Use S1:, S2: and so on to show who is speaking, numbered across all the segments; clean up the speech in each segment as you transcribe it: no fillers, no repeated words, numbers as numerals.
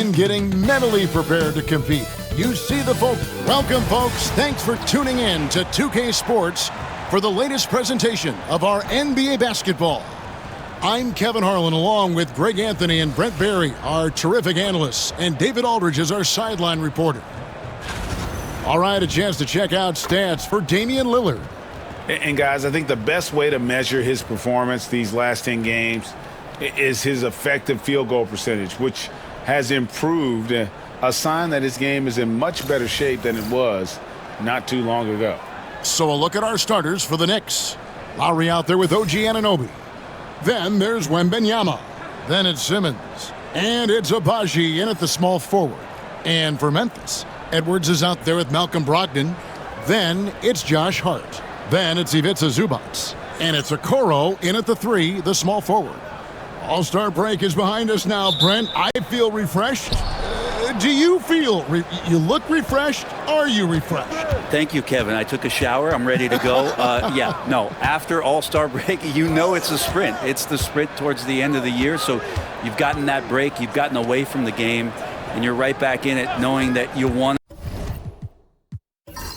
S1: and getting mentally prepared to compete. You see the folk. Welcome, folks. Thanks for tuning in to 2K Sports for the latest presentation of our NBA basketball. I'm Kevin Harlan, along with Greg Anthony and Brent Barry, our terrific analysts, and David Aldridge is our sideline reporter. All right, a chance to check out stats for Damian Lillard.
S2: And guys, I think the best way to measure his performance these last 10 games is his effective field goal percentage, which has improved, a sign that his game is in much better shape than it was not too long ago.
S1: So a look at our starters for the Knicks. Lowry out there with OG Anunoby. Then there's Wembanyama. Then it's Simmons. And it's Abaji in at the small forward. And for Memphis, Edwards is out there with Malcolm Brogdon. Then it's Josh Hart. Then it's Ivica Zubac. And it's Okoro in at the 3, the small forward. All-Star break is behind us now, Brent. I feel refreshed. Do you feel you look refreshed? Are you refreshed?
S3: Thank you, Kevin. I took a shower. I'm ready to go. After All-Star break, you know it's a sprint. It's the sprint towards the end of the year. So you've gotten that break. You've gotten away from the game, and you're right back in it knowing that you want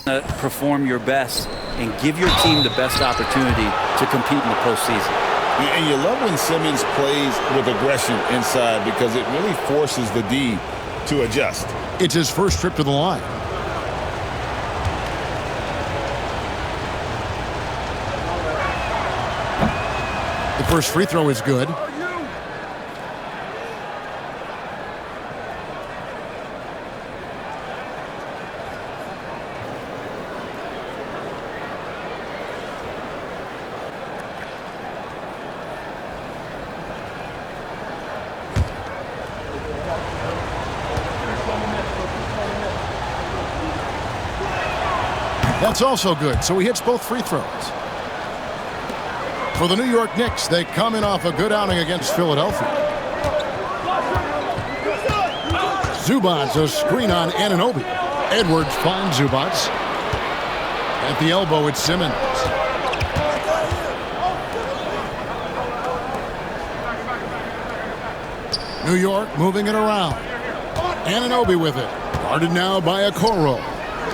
S3: to perform your best and give your team the best opportunity to compete in the postseason.
S2: And you love when Simmons plays with aggression inside because it really forces the D to adjust.
S1: It's his first trip to the line. The first free throw is good. That's also good, so he hits both free throws. For the New York Knicks, they come in off a good outing against Philadelphia. Zubac, a screen on Anunoby. Edwards finds Zubac. At the elbow, it's Simmons. New York moving it around. Anunoby with it. Guarded now by Okoro.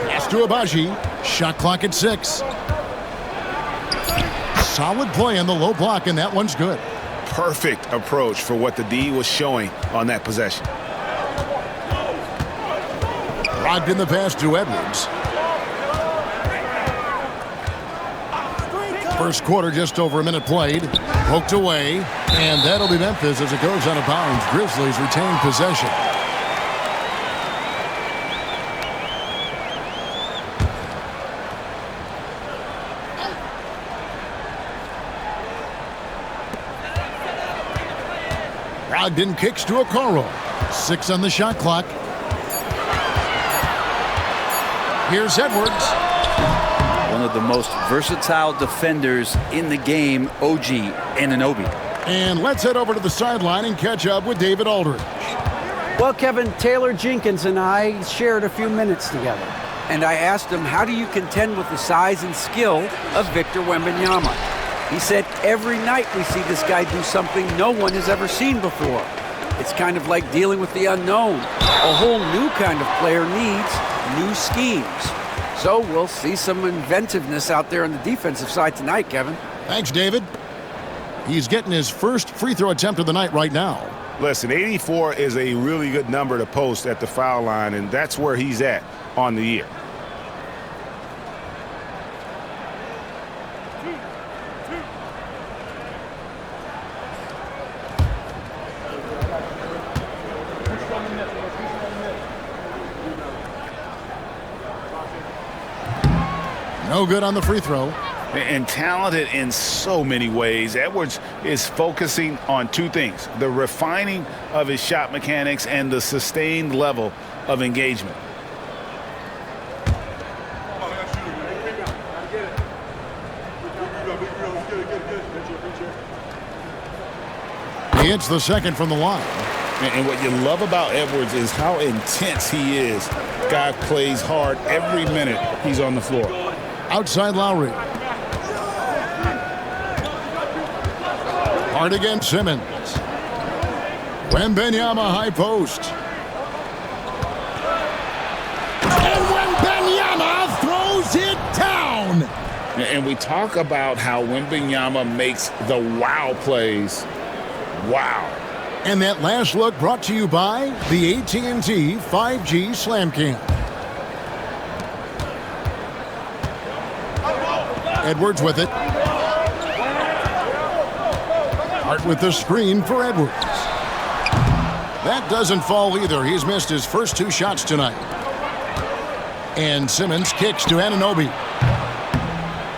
S1: Pass to Abaji. Shot clock at 6. Solid play in the low block, and that one's good.
S2: Perfect approach for what the D was showing on that possession.
S1: Rocked in the pass to Edwards. First quarter, just over a minute played. Poked away, and that'll be Memphis as it goes out of bounds. Grizzlies retain possession. Brogdon kicks to Okoro. 6 on the shot clock. Here's Edwards.
S3: One of the most versatile defenders in the game, OG Anunoby.
S1: And let's head over to the sideline and catch up with David Aldridge.
S4: Well, Kevin, Taylor Jenkins and I shared a few minutes together. And I asked him, how do you contend with the size and skill of Victor Wembanyama? He said, every night we see this guy do something no one has ever seen before. It's kind of like dealing with the unknown. A whole new kind of player needs new schemes. So we'll see some inventiveness out there on the defensive side tonight, Kevin.
S1: Thanks, David. He's getting his first free throw attempt of the night right now.
S2: Listen, 84 is a really good number to post at the foul line, and that's where he's at on the year.
S1: No good on the free throw.
S2: And talented in so many ways. Edwards is focusing on two things: the refining of his shot mechanics and the sustained level of engagement.
S1: He hits the second from the line.
S2: And what you love about Edwards is how intense he is. Guy plays hard every minute he's on the floor.
S1: Outside Lowry. Hard against Simmons. Wembanyama high post.
S2: And we talk about how Wembanyama makes the wow plays. Wow.
S1: And that last look brought to you by the AT&T 5G Slam Cam. Edwards with it. Hart with the screen for Edwards. That doesn't fall either. He's missed his first 2 shots tonight. And Simmons kicks to Anunoby.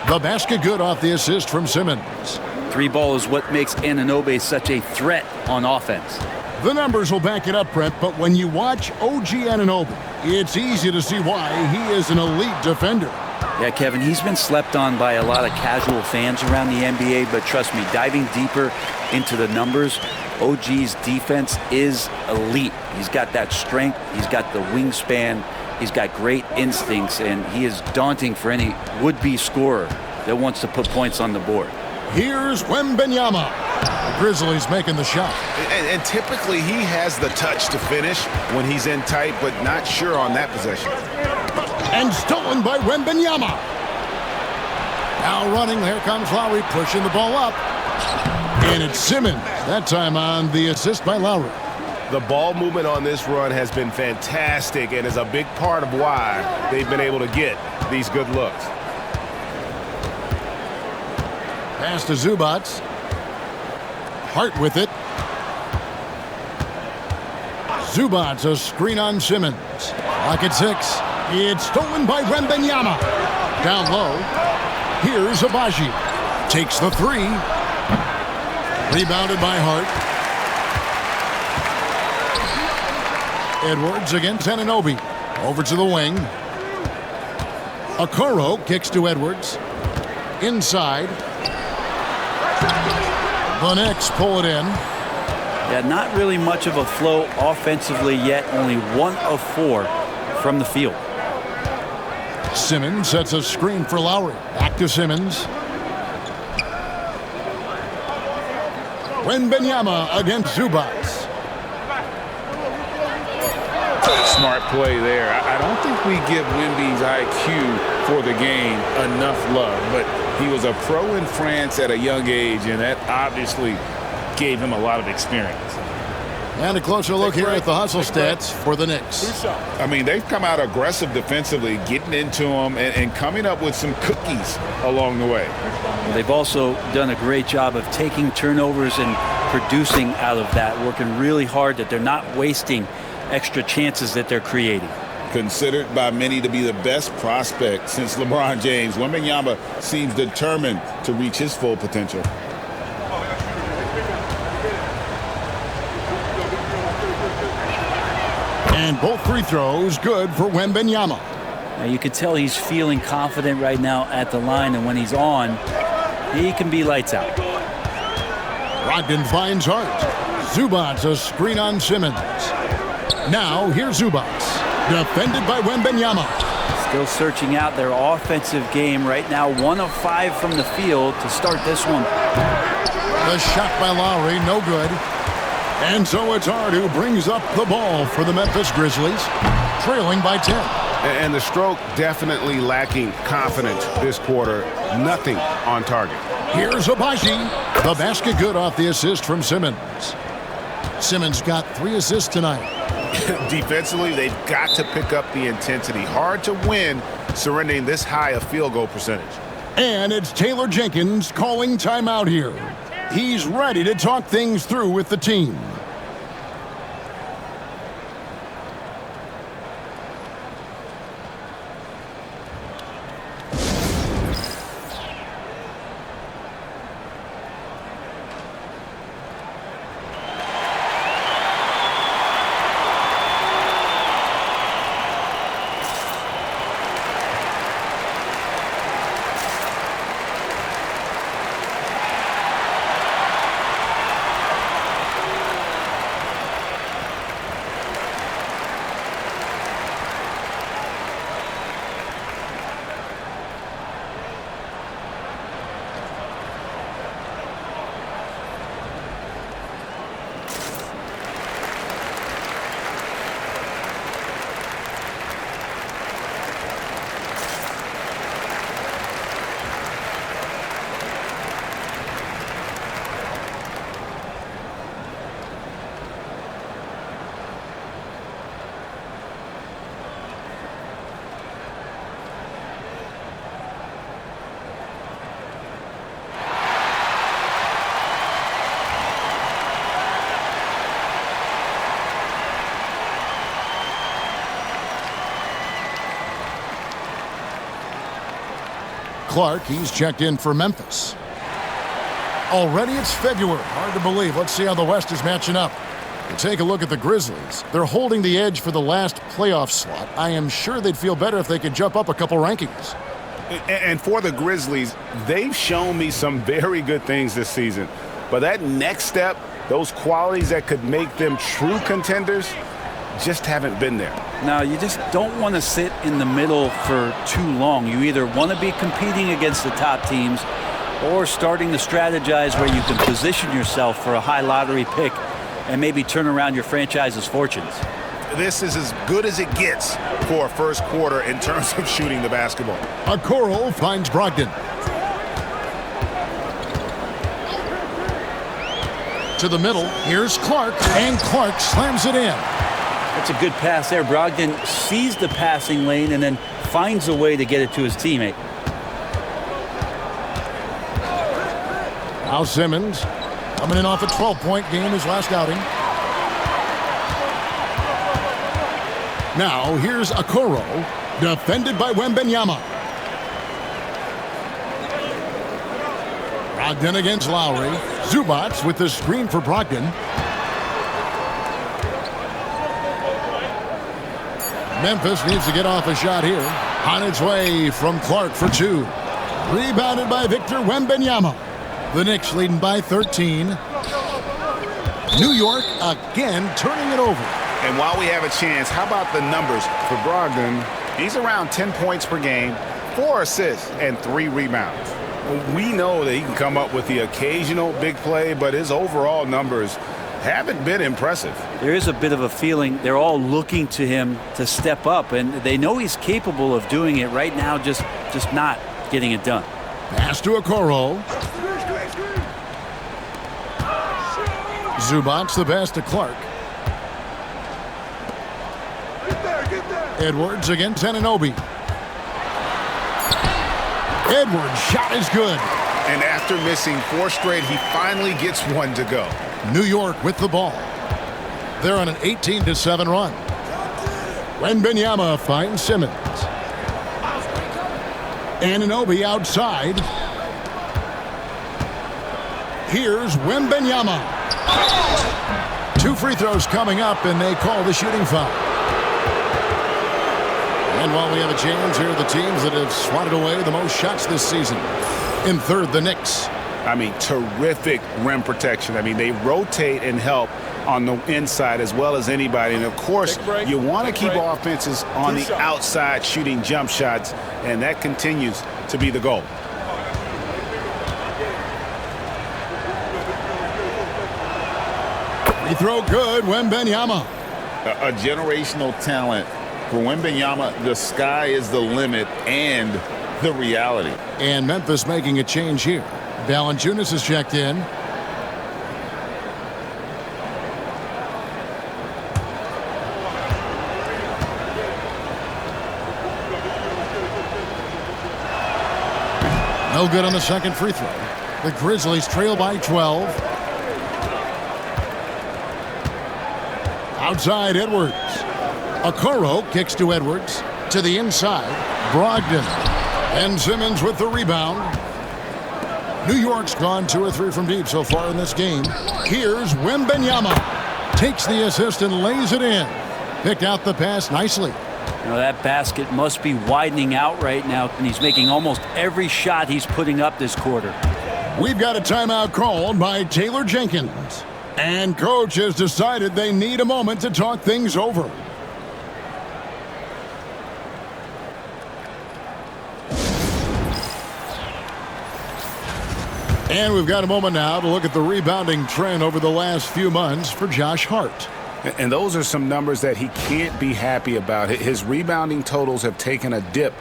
S1: The basket good off the assist from Simmons.
S3: 3 ball is what makes Anunoby such a threat on offense.
S1: The numbers will back it up, Brent, but when you watch OG Anunoby, it's easy to see why he is an elite defender.
S3: Yeah, Kevin, he's been slept on by a lot of casual fans around the NBA, but trust me, diving deeper into the numbers, OG's defense is elite. He's got that strength, he's got the wingspan, he's got great instincts, and he is daunting for any would-be scorer that wants to put points on the board.
S1: Here's Wembanyama. The Grizzlies making the shot.
S2: And typically he has the touch to finish when he's in tight, but not sure on that possession.
S1: And stolen by Wembanyama. Now running, here comes Lowry pushing the ball up. And it's Simmons, that time on the assist by Lowry.
S5: The ball movement on this run has been fantastic and is a big part of why they've been able to get these good looks.
S1: Pass to Zubac. Hart with it. Zubac, a screen on Simmons. Lock at 6. It's stolen by Wembanyama. Down low. Here's Abaji. Takes the 3. Rebounded by Hart. Edwards against Anunoby. Over to the wing. Okoro kicks to Edwards. Inside. The Knicks pull it in.
S3: Yeah, not really much of a flow offensively yet. Only 1 of 4 from the field.
S1: Simmons sets a screen for Lowry. Back to Simmons. Wembanyama against Zubac.
S2: Smart play there. I don't think we give Wemby's IQ for the game enough love, but he was a pro in France at a young age, and that obviously gave him a lot of experience.
S1: And a closer look here at the hustle stats for the Knicks.
S2: I mean, they've come out aggressive defensively, getting into them and coming up with some cookies along the way.
S3: They've also done a great job of taking turnovers and producing out of that, working really hard that they're not wasting extra chances that they're creating.
S2: Considered by many to be the best prospect since LeBron James, Wembanyama seems determined to reach his full potential.
S1: And both free throws good for Wembanyama.
S3: Now you can tell he's feeling confident right now at the line, and when he's on, he can be lights out.
S1: Brogdon finds Hart. Zubac, a screen on Simmons. Now here's Zubac. Defended by Wembanyama.
S3: Still searching out their offensive game right now. 1 of 5 from the field to start this one.
S1: The shot by Lowry, no good. And so it's Hart who brings up the ball for the Memphis Grizzlies, trailing by 10.
S5: And the stroke definitely lacking confidence this quarter. Nothing on target.
S1: Here's Abaji. The basket good off the assist from Simmons. Simmons got 3 assists tonight.
S5: Defensively, they've got to pick up the intensity. Hard to win surrendering this high a field goal percentage.
S1: And it's Taylor Jenkins calling timeout here. He's ready to talk things through with the team. Clark. He's checked in for Memphis. Already it's February. Hard to believe. Let's see how the West is matching up. You take a look at the Grizzlies. They're holding the edge for the last playoff slot. I am sure they'd feel better if they could jump up a couple rankings.
S2: And for the Grizzlies, they've shown me some very good things this season. But that next step, those qualities that could make them true contenders, just haven't been there.
S3: Now, you just don't want to sit in the middle for too long. You either want to be competing against the top teams or starting to strategize where you can position yourself for a high lottery pick and maybe turn around your franchise's fortunes.
S5: This is as good as it gets for a first quarter in terms of shooting the basketball.
S1: Okoro finds Brogdon. To the middle, here's Clark, and Clark slams it in.
S3: That's a good pass there. Brogdon sees the passing lane and then finds a way to get it to his teammate.
S1: Now Simmons coming in off a 12-point game his last outing. Now here's Okoro, defended by Wembanyama. Brogdon against Lowry. Zubac with the screen for Brogdon. Memphis needs to get off a shot here. On its way from Clark for two. Rebounded by Victor Wembanyama. The Knicks leading by 13. New York again turning it over.
S2: And while we have a chance, how about the numbers for Brogdon? He's around 10 points per game, 4 assists, and 3 rebounds. We know that he can come up with the occasional big play, but his overall numbers haven't been impressive.
S3: There is a bit of a feeling they're all looking to him to step up, and they know he's capable of doing it right now, just not getting it done.
S1: Pass to Okoro. Zubac the pass to Clark. Edwards against Anunoby. Edwards' shot is good.
S2: And after missing 4 straight, he finally gets one to go.
S1: New York with the ball. They're on an 18-7 run. Wembanyama finds Simmons. Anunoby outside. Here's Wembanyama. 2 free throws coming up, and they call the shooting foul. And while we have a chance, here are the teams that have swatted away the most shots this season. In third, the Knicks.
S2: I mean, terrific rim protection. I mean, they rotate and help on the inside as well as anybody. And, of course, you want to keep offenses on the outside shooting jump shots, and that continues to be the goal.
S1: Free throw good, Wembanyama.
S6: A generational talent. For Wembanyama, the sky is the limit and the reality.
S1: And Memphis making a change here. Valanciunas is checked in. No good on the second free throw. The Grizzlies trail by 12. Outside, Edwards. Okoro kicks to Edwards. To the inside, Brogdon. And Simmons with the rebound. New York's gone 2 or 3 from deep so far in this game. Here's Wembanyama. Takes the assist and lays it in. Picked out the pass nicely.
S3: You know, that basket must be widening out right now, and he's making almost every shot he's putting up this quarter.
S1: We've got a timeout called by Taylor Jenkins. And coach has decided they need a moment to talk things over. And we've got a moment now to look at the rebounding trend over the last few months for Josh Hart.
S2: And those are some numbers that he can't be happy about. His rebounding totals have taken a dip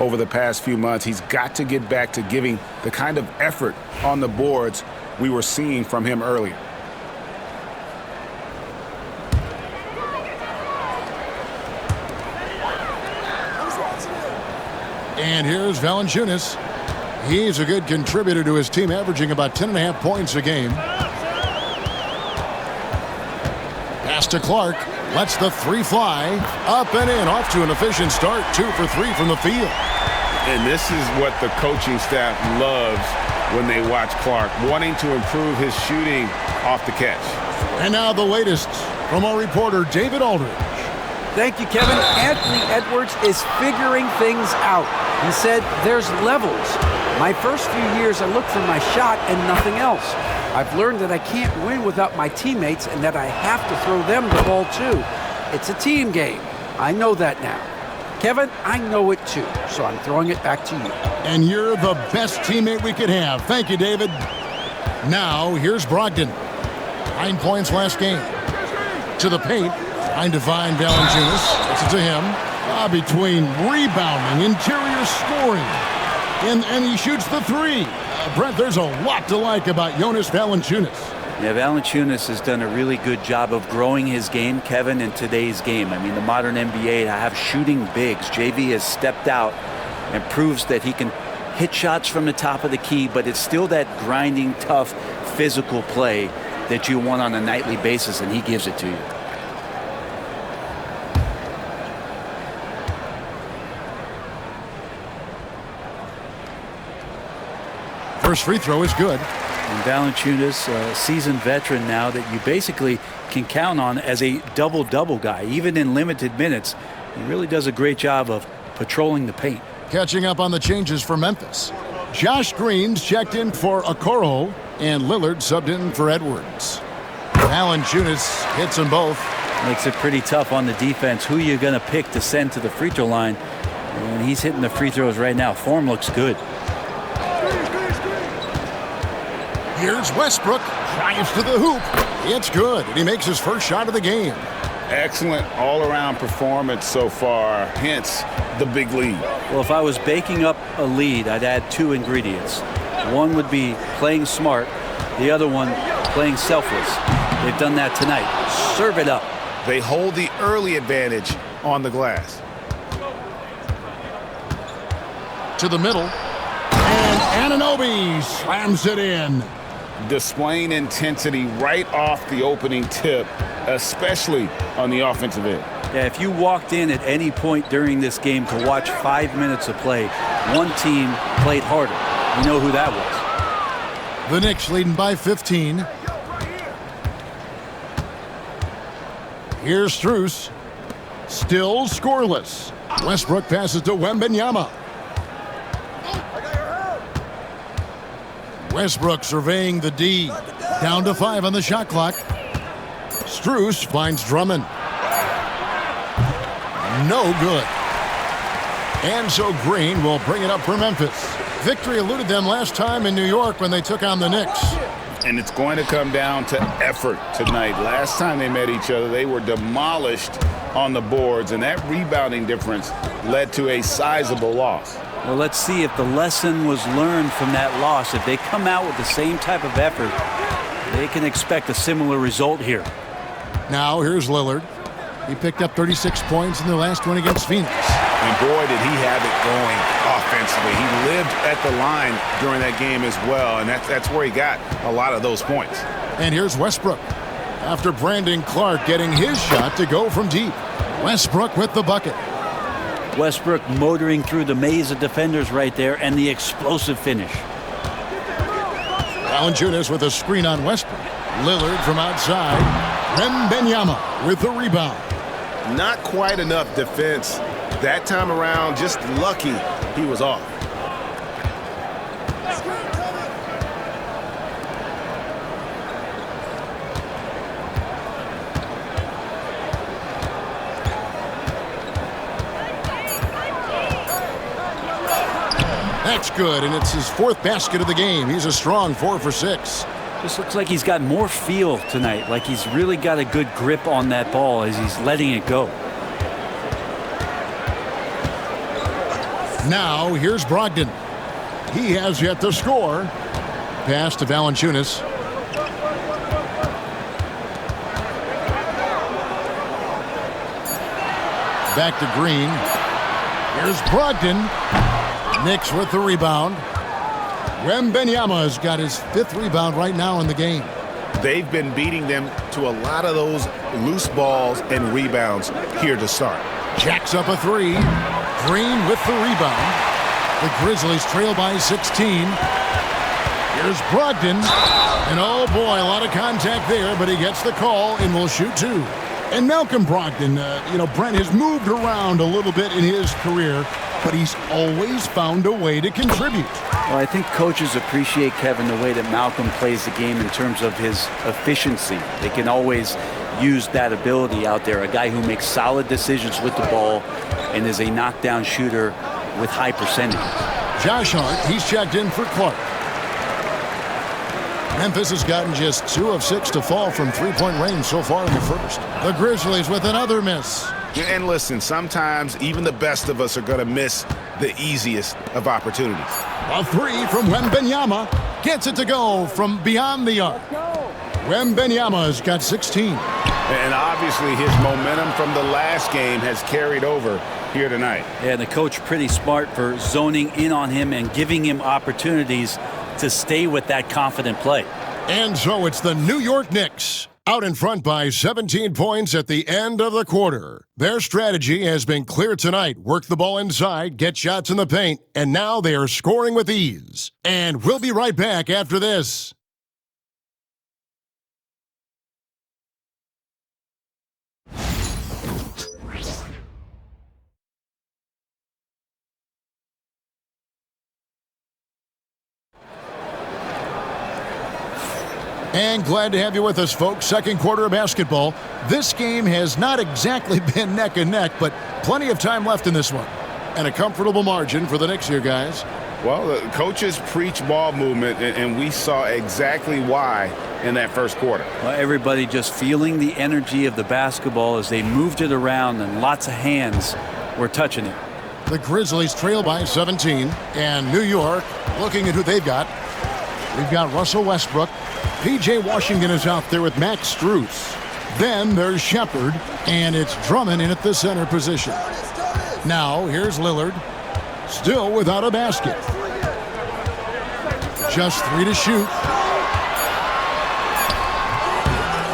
S2: over the past few months. He's got to get back to giving the kind of effort on the boards we were seeing from him earlier.
S1: And here's Valanciunas. He's a good contributor to his team, averaging about 10.5 points a game. Pass to Clark. Lets the 3 fly. Up and in. Off to an efficient start. 2 for 3 from the field.
S2: And this is what the coaching staff loves when they watch Clark, wanting to improve his shooting off the catch.
S1: And now the latest from our reporter, David Aldridge.
S4: Thank you, Kevin. Anthony Edwards is figuring things out. He said there's levels. My first few years, I looked for my shot and nothing else. I've learned that I can't win without my teammates and that I have to throw them the ball too. It's a team game. I know that now. Kevin, I know it too, so I'm throwing it back to you.
S1: And you're the best teammate we could have. Thank you, David. Now, here's Brogdon. 9 points last game. To the paint. Trying to find Valanciunas. Gets it to him. Between rebounding, interior scoring. And he shoots the three. Brent, there's a lot to like about Jonas Valanciunas.
S3: Yeah, Valanciunas has done a really good job of growing his game, Kevin, in today's game. I mean, the modern NBA have shooting bigs. JV has stepped out and proves that he can hit shots from the top of the key, but it's still that grinding, tough, physical play that you want on a nightly basis, and he gives it to you.
S1: First free throw is good.
S3: And Valanciunas, a seasoned veteran now that you basically can count on as a double-double guy. Even in limited minutes, he really does a great job of patrolling the paint.
S1: Catching up on the changes for Memphis. Josh Green's checked in for Okoro, and Lillard subbed in for Edwards. Valanciunas hits them both.
S3: Makes it pretty tough on the defense. Who you're going to pick to send to the free throw line. And he's hitting the free throws right now. Form looks good.
S1: Here's Westbrook. Drives to the hoop. It's good, and he makes his first shot of the game.
S2: Excellent all-around performance so far, hence the big lead.
S3: Well, if I was baking up a lead, I'd add two ingredients. One would be playing smart. The other one, playing selfless. They've done that tonight. Serve it up.
S5: They hold the early advantage on the glass.
S1: To the middle. And Anunoby slams it in.
S2: Displaying intensity right off the opening tip, especially on the offensive end.
S3: Yeah, if you walked in at any point during this game to watch 5 minutes of play, one team played harder. You know who that was.
S1: The Knicks leading by 15. Here's Strus. Still scoreless. Westbrook passes to Wembanyama. Westbrook surveying the D. Down to 5 on the shot clock. Strus finds Drummond. No good. And so Green will bring it up for Memphis. Victory eluded them last time in New York when they took on the Knicks.
S2: And it's going to come down to effort tonight. Last time they met each other, they were demolished on the boards, and that rebounding difference led to a sizable loss.
S3: Well, let's see if the lesson was learned from that loss. If they come out with the same type of effort, they can expect a similar result here.
S1: Now here's Lillard. He picked up 36 points in the last one against Phoenix.
S2: And boy, did he have it going offensively. He lived at the line during that game as well, and that's where he got a lot of those points.
S1: And here's Westbrook. After Brandon Clark getting his shot to go from deep. Westbrook with the bucket.
S3: Westbrook motoring through the maze of defenders right there, and the explosive finish.
S1: Valanciunas with a screen on Westbrook. Lillard from outside. Wembanyama with the rebound.
S5: Not quite enough defense that time around. Just lucky he was off.
S1: That's good, and it's his 4th basket of the game. He's a strong 4 for 6.
S3: Just looks like he's got more feel tonight, like he's really got a good grip on that ball as he's letting it go.
S1: Now here's Brogdon. He has yet to score. Pass to Valanciunas. Back to Green. Here's Brogdon. Knicks with the rebound. Wembanyama has got his 5th rebound right now in the game.
S5: They've been beating them to a lot of those loose balls and rebounds here to start.
S1: Jacks up a 3. Green with the rebound. The Grizzlies trail by 16. Here's Brogdon. And oh boy, a lot of contact there, but he gets the call and will shoot two. And Malcolm Brogdon, Brent has moved around a little bit in his career, but he's always found a way to contribute.
S3: Well, I think coaches appreciate, Kevin, the way that Malcolm plays the game in terms of his efficiency. They can always use that ability out there, a guy who makes solid decisions with the ball and is a knockdown shooter with high percentage.
S1: Josh Hart, he's checked in for Clark. Memphis has gotten just 2 of 6 to fall from three-point range so far in the first. The Grizzlies with another miss.
S5: And listen, sometimes even the best of us are going to miss the easiest of opportunities.
S1: A three from Wembanyama gets it to go from beyond the arc. Wembanyama's got 16.
S5: And obviously his momentum from the last game has carried over here tonight.
S3: Yeah, the coach pretty smart for zoning in on him and giving him opportunities to stay with that confident play.
S1: And so it's the New York Knicks out in front by 17 points at the end of the quarter. Their strategy has been clear tonight. Work the ball inside, get shots in the paint, and now they are scoring with ease. And we'll be right back after this. And glad to have you with us, folks. Second quarter of basketball. This game has not exactly been neck and neck, but plenty of time left in this one. And a comfortable margin for the Knicks here, guys.
S5: Well, the coaches preach ball movement, and we saw exactly why in that first quarter.
S3: Well, everybody just feeling the energy of the basketball as they moved it around, and lots of hands were touching it.
S1: The Grizzlies trail by 17, and New York looking at who they've got. We've got Russell Westbrook. P.J. Washington is out there with Max Strus. Then there's Shepard, and it's Drummond in at the center position. Now, here's Lillard, still without a basket. Just 3 to shoot.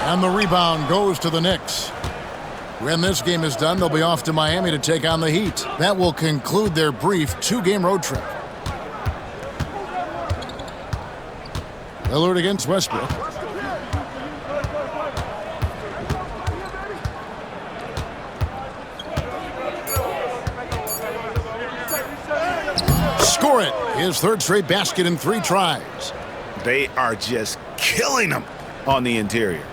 S1: And the rebound goes to the Knicks. When this game is done, they'll be off to Miami to take on the Heat. That will conclude their brief 2-game road trip. Lillard against Westbrook. Score it. His third straight basket in 3 tries.
S5: They are just killing them on the interior.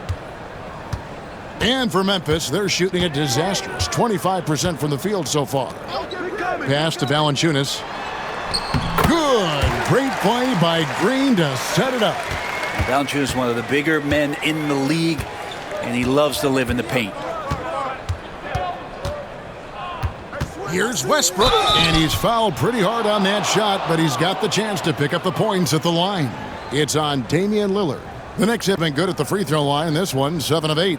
S1: And for Memphis, they're shooting a disastrous 25% from the field so far. Pass to Valanciunas. Good. Great play by Green to set it up.
S3: Valanciunas is one of the bigger men in the league, and he loves to live in the paint.
S1: Here's Westbrook, and he's fouled pretty hard on that shot, but he's got the chance to pick up the points at the line. It's on Damian Lillard. The Knicks have been good at the free throw line. This one, 7 of 8.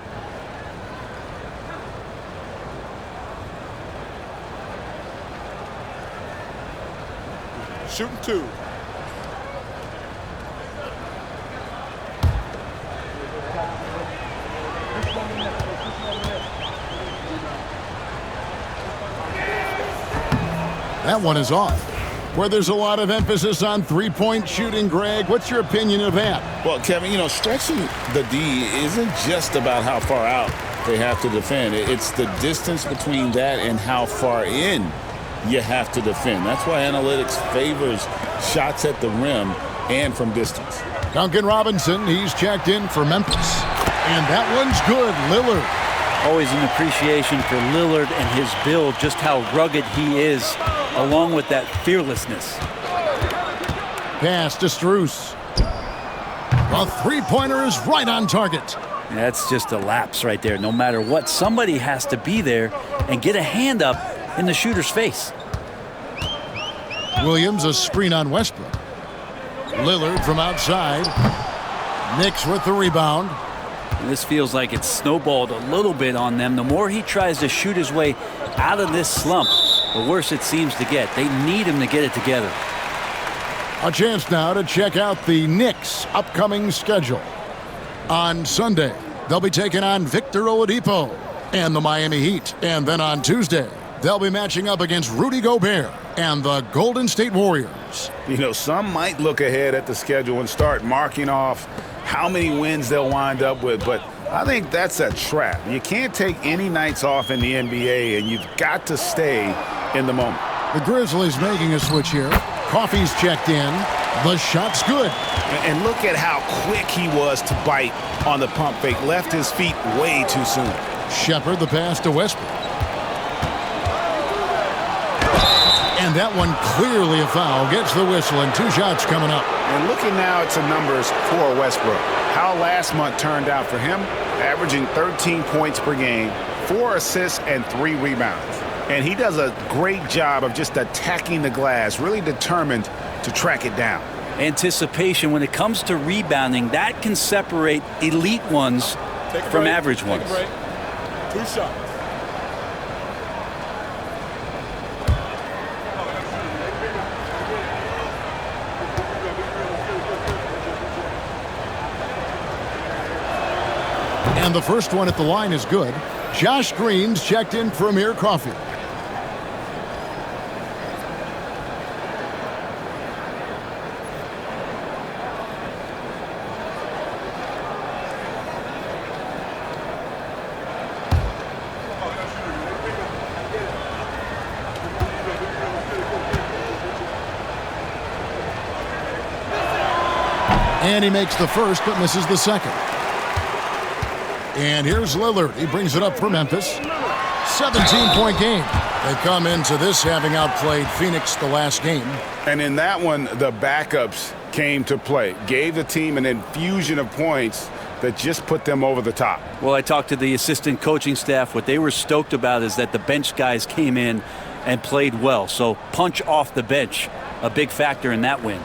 S5: Shooting 2.
S1: That one is off. Where there's a lot of emphasis on three-point shooting, Greg, what's your opinion of that?
S6: Well, Kevin, stretching the D isn't just about how far out they have to defend. It's the distance between that and how far in you have to defend. That's why analytics favors shots at the rim and from distance.
S1: Duncan Robinson, he's checked in for Memphis. And that one's good, Lillard.
S3: Always an appreciation for Lillard and his build, just how rugged he is, along with that fearlessness.
S1: Pass to Strus. The three-pointer is right on target.
S3: That's just a lapse right there. No matter what, somebody has to be there and get a hand up in the shooter's face.
S1: Williams, a screen on Westbrook. Lillard from outside. Knicks with the rebound.
S3: And this feels like it's snowballed a little bit on them. The more he tries to shoot his way out of this slump, the worse it seems to get. They need him to get it together.
S1: A chance now to check out the Knicks' upcoming schedule. On Sunday, they'll be taking on Victor Oladipo and the Miami Heat. And then on Tuesday, they'll be matching up against Rudy Gobert. and the Golden State Warriors.
S2: You know, some might look ahead at the schedule and start marking off how many wins they'll wind up with, but I think that's a trap. You can't take any nights off in the NBA, and you've got to stay in the moment.
S1: The Grizzlies making a switch here. Coffey's checked in. The shot's good.
S2: And look at how quick he was to bite on the pump fake. Left his feet way too soon.
S1: Shepard the pass to Westbrook. And that one clearly a foul. Gets the whistle, and 2 shots coming up.
S2: And looking now at some numbers for Westbrook. How last month turned out for him, averaging 13 points per game, 4 assists, and 3 rebounds. And he does a great job of just attacking the glass, really determined to track it down.
S3: Anticipation, when it comes to rebounding, that can separate elite ones from average ones.
S6: 2 shots.
S1: And the first one at the line is good. Josh Green's checked in for Amir Coffey. And he makes the first but misses the second. And here's Lillard. He brings it up for Memphis. 17-point game. They come into this having outplayed Phoenix the last game.
S2: And in that one, the backups came to play. Gave the team an infusion of points that just put them over the top.
S3: Well, I talked to the assistant coaching staff. What they were stoked about is that the bench guys came in and played well. So punch off the bench, a big factor in that win.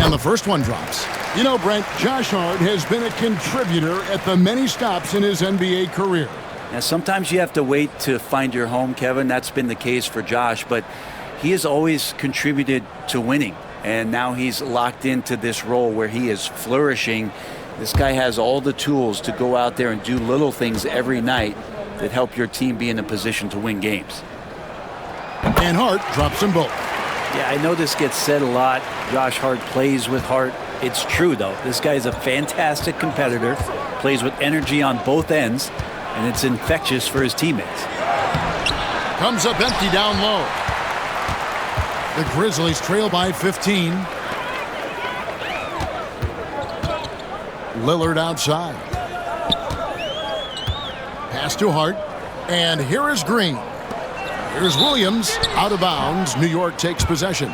S1: And the first one drops. You know, Brent, Josh Hart has been a contributor at the many stops in his NBA career.
S3: Now, sometimes you have to wait to find your home, Kevin. That's been the case for Josh, but he has always contributed to winning. And now he's locked into this role where he is flourishing. This guy has all the tools to go out there and do little things every night that help your team be in a position to win games.
S1: And Hart drops them both.
S3: Yeah, I know this gets said a lot. Josh Hart plays with heart. It's true, though. This guy's a fantastic competitor, plays with energy on both ends, and it's infectious for his teammates.
S1: Comes up empty down low. The Grizzlies trail by 15. Lillard outside. Pass to Hart. And here is Green. Here's Williams, out of bounds. New York takes possession.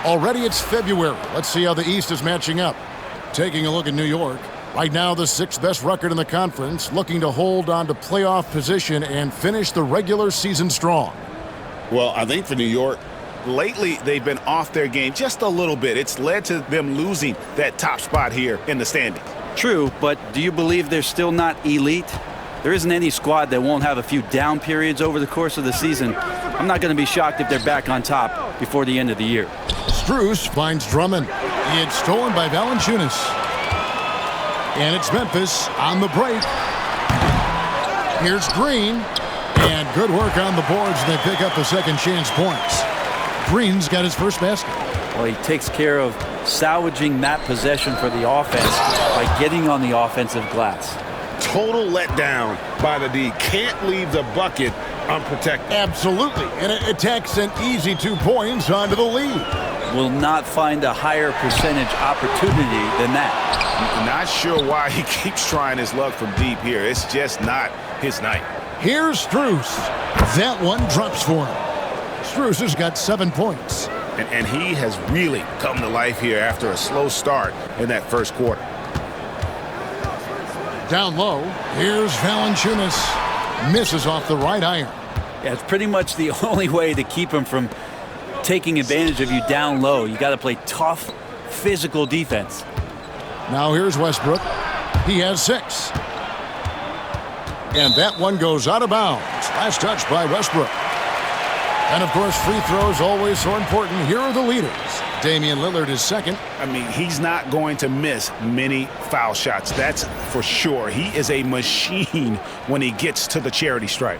S1: Already it's February. Let's see how the East is matching up. Taking a look at New York. Right now the 6th best record in the conference, looking to hold on to playoff position and finish the regular season strong.
S6: Well, I think for New York,
S2: Lately, they've been off their game just a little bit. It's led to them losing that top spot here in the standings.
S3: True, but do you believe they're still not elite? There isn't any squad that won't have a few down periods over the course of the season. I'm not going to be shocked if they're back on top before the end of the year.
S1: Strus finds Drummond. It's stolen by Valanciunas. And it's Memphis on the break. Here's Green. And good work on the boards. They pick up the second chance points. Green's got his first basket.
S3: Well, he takes care of salvaging that possession for the offense by getting on the offensive glass.
S5: Total letdown by the D. Can't leave the bucket unprotected.
S1: Absolutely. And it attacks an easy 2 points onto the lead.
S3: Will not find a higher percentage opportunity than that.
S2: Not sure why he keeps trying his luck from deep here. It's just not his night.
S1: Here's Strus. That one drops for him. Strus has got 7 points.
S2: And he has really come to life here after a slow start in that first quarter.
S1: Down low, here's Valanciunas. Misses off the right iron.
S3: Yeah, it's pretty much the only way to keep him from taking advantage of you down low. You got to play tough, physical defense.
S1: Now here's Westbrook. He has 6. And that one goes out of bounds. Last touch by Westbrook. And, of course, free throws always so important. Here are the leaders. Damian Lillard is second.
S2: I mean, he's not going to miss many foul shots. That's for sure. He is a machine when he gets to the charity stripe.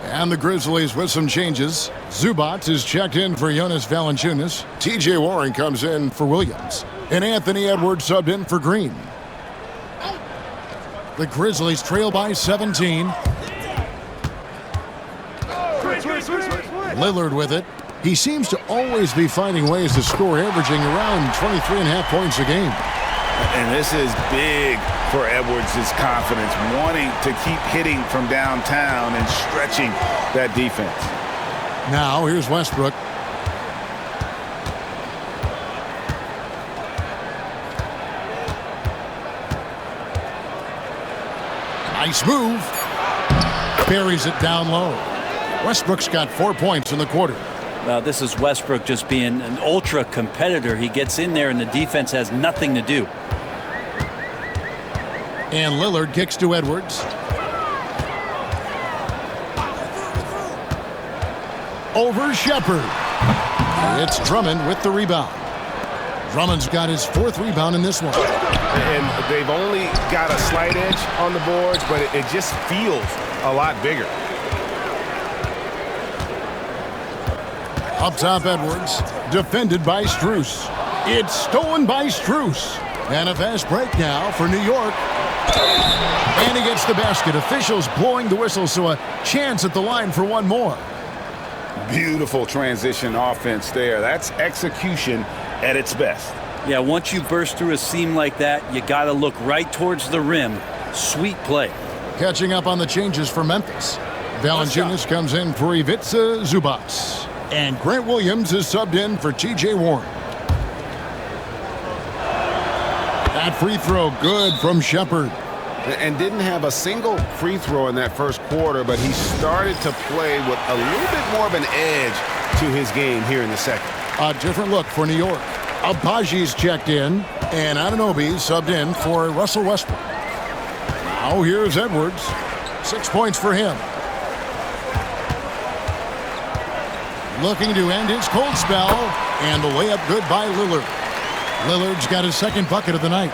S1: And the Grizzlies with some changes. Zubac is checked in for Jonas Valanciunas. T.J. Warren comes in for Williams. And Anthony Edwards subbed in for Green. The Grizzlies trail by 17. Lillard with it. He seems to always be finding ways to score, averaging around 23.5 points a game.
S2: And this is big for Edwards' confidence, wanting to keep hitting from downtown and stretching that defense.
S1: Now, here's Westbrook. Nice move. Buries it down low. Westbrook's got 4 points in the quarter.
S3: This is Westbrook just being an ultra competitor. He gets in there and the defense has nothing to do.
S1: And Lillard kicks to Edwards. Over Shepherd. It's Drummond with the rebound. Drummond's got his 4th rebound in this one.
S5: And they've only got a slight edge on the boards, but it just feels a lot bigger.
S1: Up top, Edwards. Defended by Strus. It's stolen by Strus. And a fast break now for New York. And he gets the basket. Officials blowing the whistle, so a chance at the line for one more.
S2: Beautiful transition offense there. That's execution at its best.
S3: Yeah, once you burst through a seam like that, you got to look right towards the rim. Sweet play.
S1: Catching up on the changes for Memphis. Valanciunas comes in for Ivica Zubac. And Grant Williams is subbed in for T.J. Warren. That free throw good from Shepherd.
S5: And didn't have a single free throw in that first quarter, but he started to play with a little bit more of an edge to his game here in the second.
S1: A different look for New York. Abaji's checked in, and Anunoby subbed in for Russell Westbrook. Now here's Edwards. 6 points for him. Looking to end his cold spell, and the layup good by Lillard. Lillard's got his 2nd bucket of the night.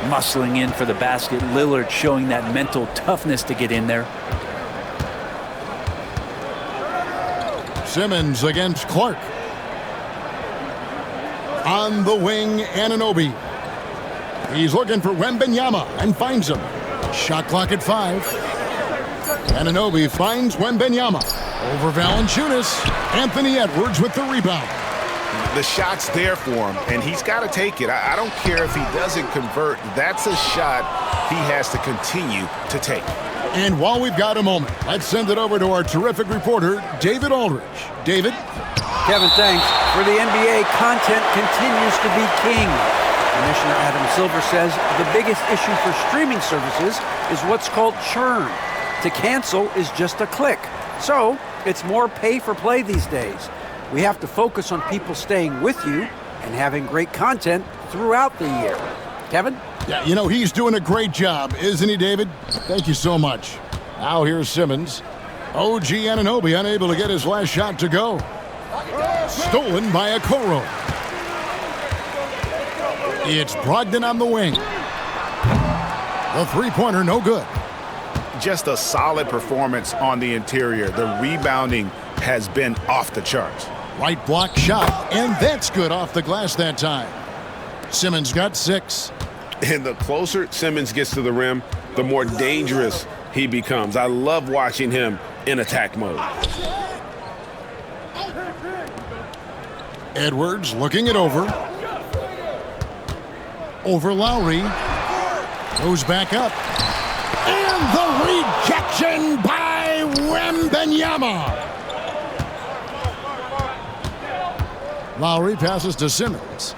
S3: Muscling in for the basket. Lillard showing that mental toughness to get in there.
S1: Simmons against Clark. On the wing, Anunoby. He's looking for Wembanyama and finds him. Shot clock at 5. Anunoby finds Wembanyama. Over Valanciunas. Anthony Edwards with the rebound.
S5: The shot's there for him, and he's got to take it. I don't care if he doesn't convert. That's a shot he has to continue to take.
S1: And while we've got a moment, let's send it over to our terrific reporter, David Aldridge. David?
S4: Kevin, thanks. For the NBA, content continues to be king. Commissioner Adam Silver says the biggest issue for streaming services is what's called churn. To cancel is just a click. So it's more pay for play these days. We have to focus on people staying with you and having great content throughout the year. Kevin?
S1: Yeah, you know, he's doing a great job, isn't he, David? Thank you so much. Now here's Simmons. OG Anunoby unable to get his last shot to go. Stolen by Okoro. It's Brogdon on the wing. The three-pointer no good.
S2: Just a solid performance on the interior. The rebounding has been off the charts.
S1: Right block shot, and that's good off the glass that time. Simmons got 6.
S5: And the closer Simmons gets to the rim, the more dangerous he becomes. I love watching him in attack mode.
S1: Edwards looking it over. Over Lowry. Goes back up. And the rejection by Wembanyama. Lowry passes to Simmons.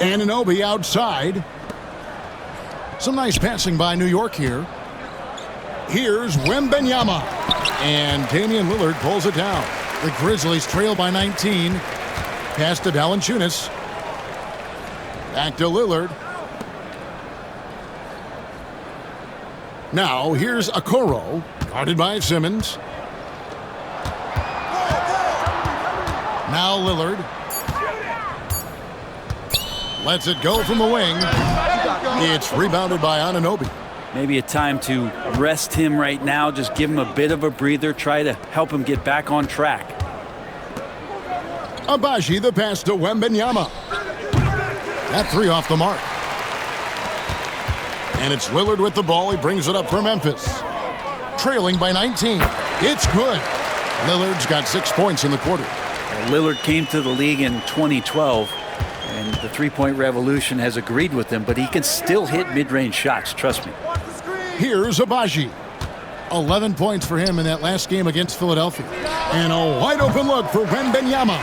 S1: Anunoby outside. Some nice passing by New York here. Here's Wembanyama. And Damian Lillard pulls it down. The Grizzlies trail by 19. Pass to Valanciunas. Back to Lillard. Now here's Okoro, guarded by Simmons. Now Lillard. Lets it go from the wing. It's rebounded by Anunoby.
S3: Maybe a time to rest him right now. Just give him a bit of a breather. Try to help him get back on track.
S1: Abaji the pass to Wembanyama. That three off the mark. And it's Lillard with the ball. He brings it up for Memphis. Trailing by 19. It's good. Lillard's got 6 points in the quarter.
S3: Lillard came to the league in 2012, and the three-point revolution has agreed with him, but he can still hit mid-range shots, trust me.
S1: Here's Abaji. 11 points for him in that last game against Philadelphia. And a wide-open look for Wembanyama.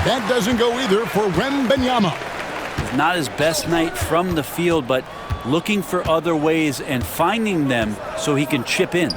S1: That doesn't go either for Wembanyama.
S3: Not his best night from the field, but looking for other ways and finding them so he can chip in.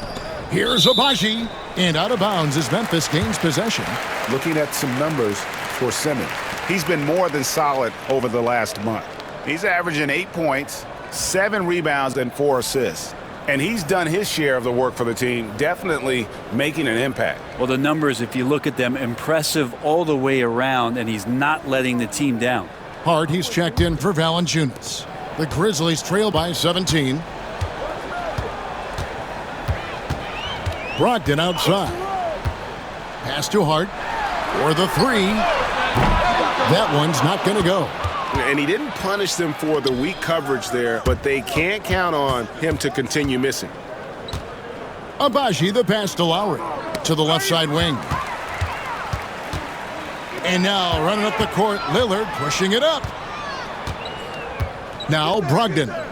S1: Here's Abaji. And out of bounds as Memphis gains possession.
S2: Looking at some numbers for Simmons, he's been more than solid over the last month. He's averaging 8 points, 7 rebounds, and 4 assists. And he's done his share of the work for the team, definitely making an impact.
S3: Well, the numbers, if you look at them, impressive all the way around, and he's not letting the team down.
S1: Hard, he's checked in for Valanciunas. The Grizzlies trail by 17. Brogdon outside. Pass to Hart for the three. That one's not going to go.
S5: And he didn't punish them for the weak coverage there, but they can't count on him to continue missing.
S1: Abaji the pass to Lowry to the left side wing. And now running up the court, Lillard pushing it up. Now Brogdon.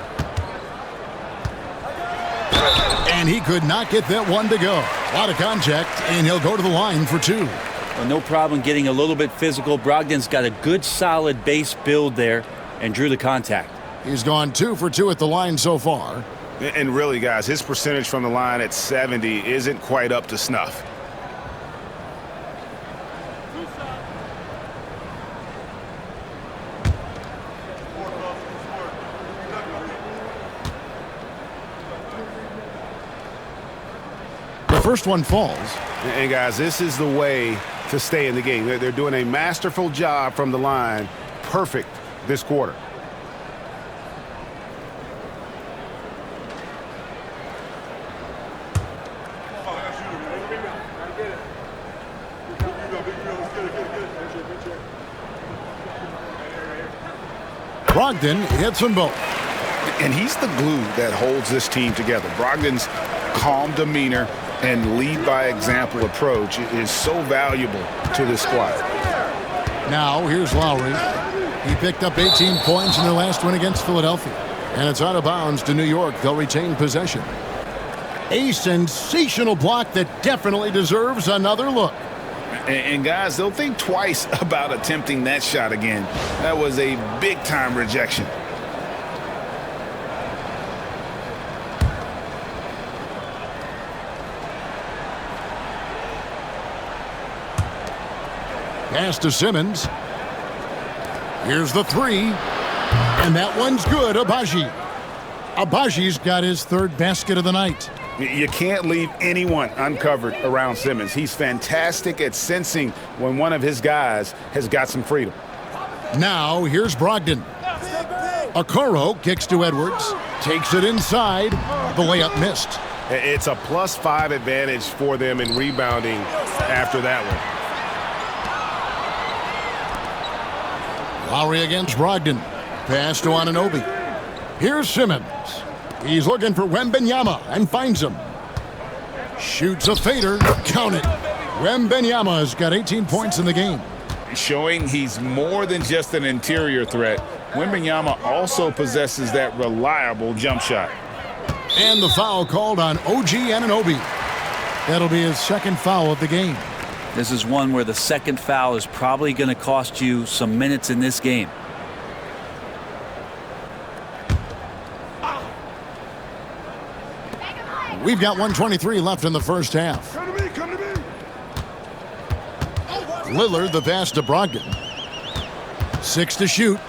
S1: And he could not get that one to go. A lot of contact, and he'll go to the line for 2.
S3: Well, no problem getting a little bit physical. Brogdon's got a good, solid base build there and drew the contact.
S1: He's gone 2 for 2 at the line so far.
S2: And really, guys, his percentage from the line at 70 isn't quite up to snuff.
S1: The first one falls.
S5: And guys, this is the way to stay in the game. They're doing a masterful job from the line. Perfect this quarter.
S1: Brogdon hits them both.
S2: And he's the glue that holds this team together. Brogdon's calm demeanor and lead by example approach is so valuable to this squad.
S1: Now here's Lowry. He picked up 18 points in their last win against Philadelphia. And it's out of bounds to New York. They'll retain possession. A sensational block that definitely deserves another look.
S2: And guys, they'll think twice about attempting that shot again. That was a big-time rejection.
S1: Pass to Simmons. Here's the three. And that one's good, Abaji. Abaji's got his third basket of the night.
S2: You can't leave anyone uncovered around Simmons. He's fantastic at sensing when one of his guys has got some freedom.
S1: Now here's Brogdon. Okoro kicks to Edwards. Takes it inside. The layup missed.
S5: It's a +5 advantage for them in rebounding after that one.
S1: Lowry against Brogdon. Pass to Anunoby. Here's Simmons. He's looking for Wembanyama and finds him. Shoots a fader. Count it. Wembanyama's got 18 points in the game.
S6: Showing he's more than just an interior threat. Wembanyama also possesses that reliable jump shot.
S1: And the foul called on OG Anunoby. That'll be his second foul of the game.
S3: This is one where the second foul is probably going to cost you some minutes in this game.
S1: We've got 1:23 left in the first half.
S5: Come to me, come to me.
S1: Lillard the pass to Brogdon. 6 to shoot.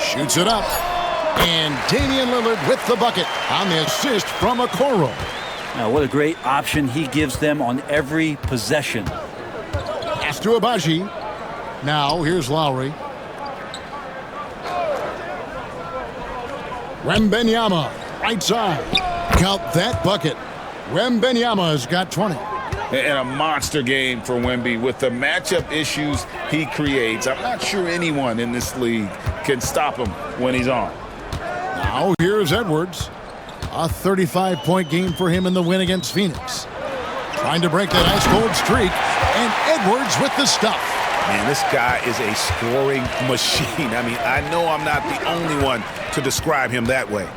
S1: Shoots it up. And Damian Lillard with the bucket on the assist from Okoro.
S3: Now, what a great option he gives them on every possession.
S1: Pass to Abaji. Now here's Lowry. Wembenyama, right side. Count that bucket. Wembenyama has got 20.
S6: And a monster game for Wemby with the matchup issues he creates. I'm not sure anyone in this league can stop him when he's on.
S1: Now here's Edwards. A 35-point game for him in the win against Phoenix. Trying to break that ice-cold streak. And Edwards with the stuff.
S2: Man, this guy is a scoring machine. I mean, I know I'm not the only one to describe him that way.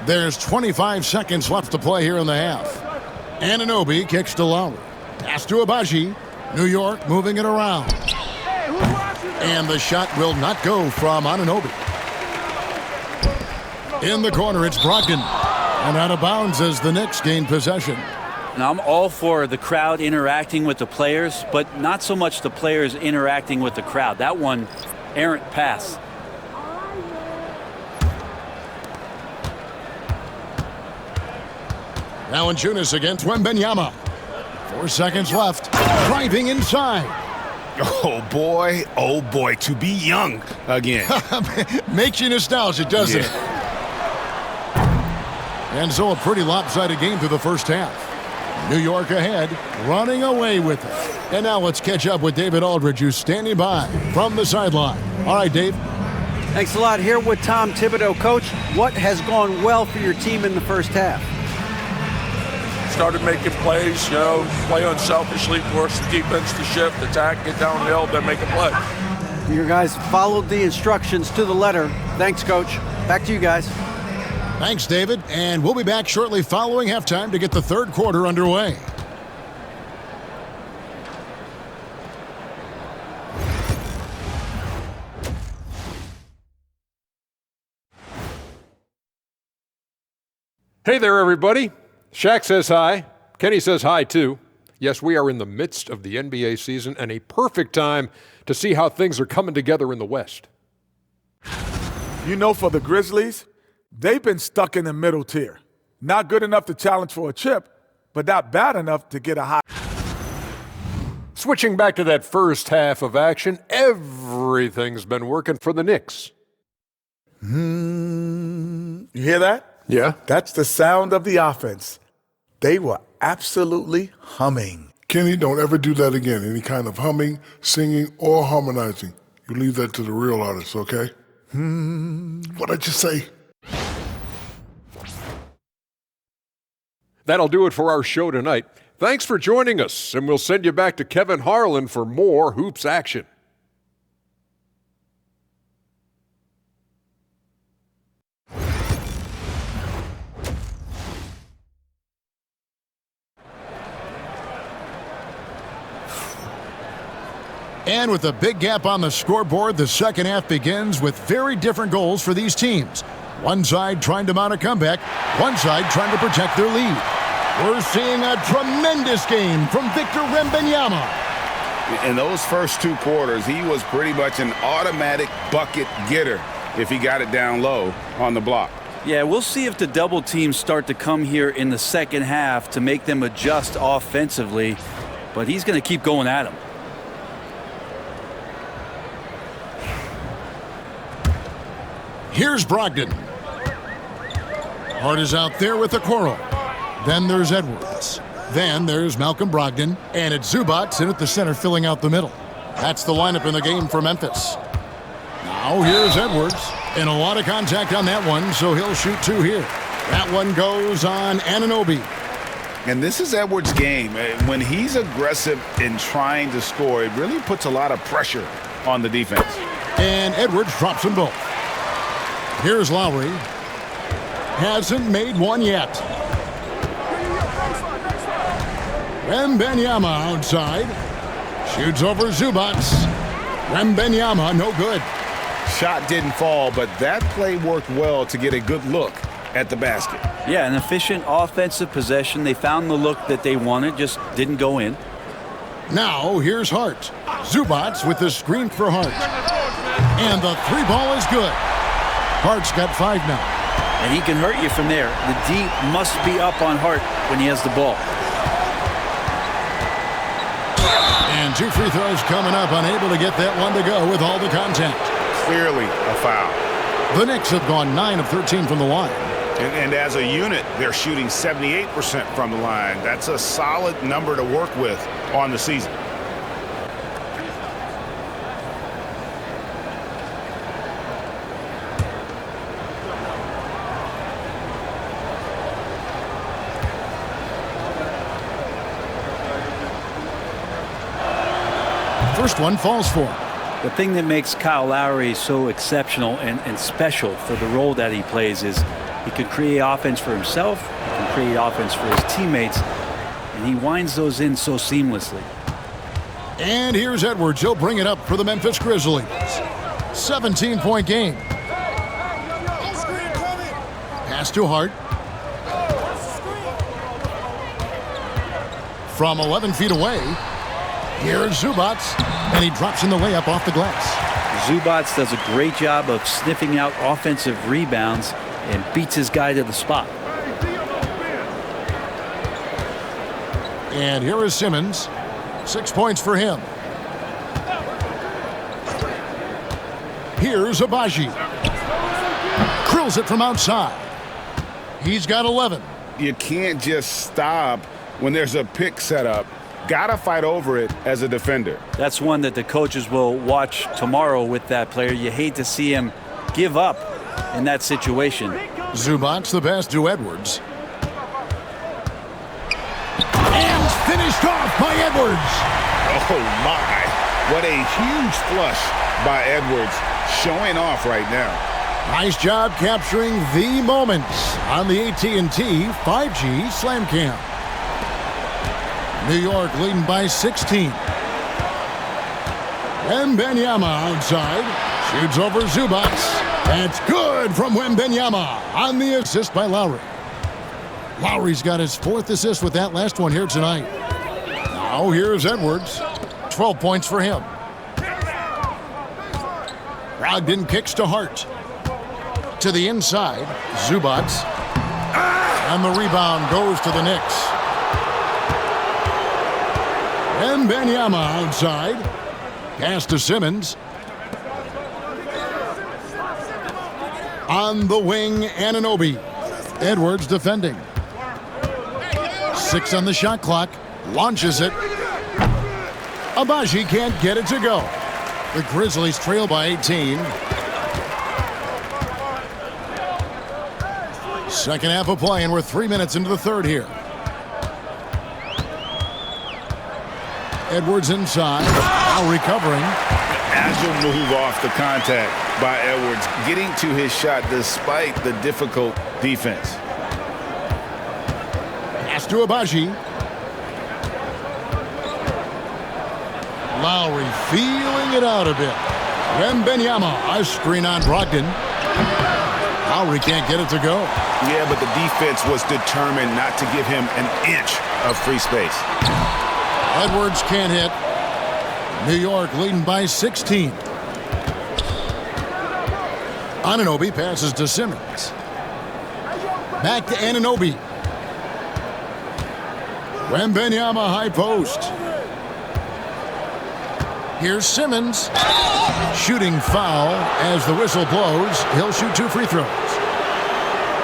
S1: There's 25 seconds left to play here in the half. Anunoby kicks to Lowry. Pass to Abaji. New York moving it around. And the shot will not go from Anunoby. In the corner, it's Brogdon. And out of bounds as the Knicks gain possession.
S3: Now, I'm all for the crowd interacting with the players, but not so much the players interacting with the crowd. That one, errant pass.
S1: Valanciunas against Wembenyama. 4 seconds left. Driving inside.
S2: Oh boy, to be young again.
S1: Makes you nostalgic, doesn't it? And so a pretty lopsided game through the first half. New York ahead, running away with it. And now let's catch up with David Aldridge, who's standing by from the sideline. All right, Dave.
S4: Thanks a lot. Here with Tom Thibodeau. Coach, what has gone well for your team in the first half?
S7: Started making plays, play unselfishly, force the defense to shift, attack, get downhill, then make a play.
S4: Your guys followed the instructions to the letter. Thanks, Coach. Back to you guys.
S1: Thanks, David. And we'll be back shortly following halftime to get the third quarter underway.
S8: Hey there, everybody. Shaq says hi. Kenny says hi, too. Yes, we are in the midst of the NBA season and a perfect time to see how things are coming together in the West.
S9: For the Grizzlies, they've been stuck in the middle tier. Not good enough to challenge for a chip, but not bad enough to get a high.
S8: Switching back to that first half of action, everything's been working for the Knicks.
S9: You hear that?
S8: Yeah?
S9: That's the sound of the offense. They were absolutely humming.
S10: Kenny, don't ever do that again. Any kind of humming, singing, or harmonizing. You leave that to the real artists, okay? What'd I just say?
S8: That'll do it for our show tonight. Thanks for joining us, and we'll send you back to Kevin Harlan for more Hoops action.
S1: And with a big gap on the scoreboard, the second half begins with very different goals for these teams. One side trying to mount a comeback, one side trying to protect their lead. We're seeing a tremendous game from Victor Wembanyama.
S2: In those first two quarters, he was pretty much an automatic bucket getter if he got it down low on the block.
S3: Yeah, we'll see if the double teams start to come here in the second half to make them adjust offensively, but he's going to keep going at them.
S1: Here's Brogdon. Hart is out there with Okoro. Then there's Edwards. Then there's Malcolm Brogdon. And it's Zubac in at the center filling out the middle. That's the lineup in the game for Memphis. Now here's Edwards. And a lot of contact on that one, so he'll shoot two here. That one goes on Anunoby.
S2: And this is Edwards' game. When he's aggressive in trying to score, it really puts a lot of pressure on the defense.
S1: And Edwards drops them both. Here's Lowry. Hasn't made one yet. Wembanyama outside. Shoots over Zubac. Wembanyama, no good.
S2: Shot didn't fall, but that play worked well to get a good look at the basket.
S3: Yeah, an efficient offensive possession. They found the look that they wanted, just didn't go in.
S1: Now here's Hart. Zubats with the screen for Hart. And the three ball is good. Hart's got 5 now.
S3: And he can hurt you from there. The D must be up on Hart when he has the ball.
S1: And 2 free throws coming up, unable to get that one to go with all the contact.
S2: Clearly a foul.
S1: The Knicks have gone 9 of 13 from the line.
S2: And as a unit, they're shooting 78% from the line. That's a solid number to work with on the season.
S1: First one falls for him.
S3: The thing that makes Kyle Lowry so exceptional and special for the role that he plays is he can create offense for himself, he can create offense for his teammates, and he winds those in so seamlessly.
S1: And here's Edwards. He'll bring it up for the Memphis Grizzlies. 17-point game. Pass to Hart. From 11 feet away, here's Zubats, and he drops in the layup off the glass.
S3: Zubats does a great job of sniffing out offensive rebounds and beats his guy to the spot.
S1: And here is Simmons. 6 points for him. Here's Abaji. Krills it from outside. He's got 11.
S2: You can't just stop when there's a pick set up. Gotta fight over it as a defender.
S3: That's one that the coaches will watch tomorrow with that player. You hate to see him give up in that situation.
S1: Zubats the pass to Edwards. And finished off by Edwards.
S2: Oh my, what a huge flush by Edwards, showing off right now.
S1: Nice job capturing the moments on the AT&T 5G Slam Cam. New York leading by 16. Wembanyama outside. Shoots over Zubats. That's good from Wembanyama on the assist by Lowry. Lowry's got his 4th assist with that last one here tonight. Now here's Edwards. 12 points for him. Brogdon kicks to Hart. To the inside. Zubats. And the rebound goes to the Knicks. Wembanyama outside. Pass to Simmons. On the wing, Anunoby. Edwards defending. 6 on the shot clock. Launches it. Abaji can't get it to go. The Grizzlies trail by 18. Second half of play, and we're 3 minutes into the third here. Edwards inside. Now recovering.
S2: Agile move off the contact by Edwards, getting to his shot despite the difficult defense.
S1: Pass to Abaji. Lowry feeling it out a bit. Wembanyama, a screen on Brogdon. Lowry can't get it to go.
S2: Yeah, but the defense was determined not to give him an inch of free space.
S1: Edwards can't hit. New York leading by 16. Anunoby passes to Simmons. Back to Anunoby. Wembanyama high post. Here's Simmons. Shooting foul as the whistle blows. He'll shoot 2 free throws.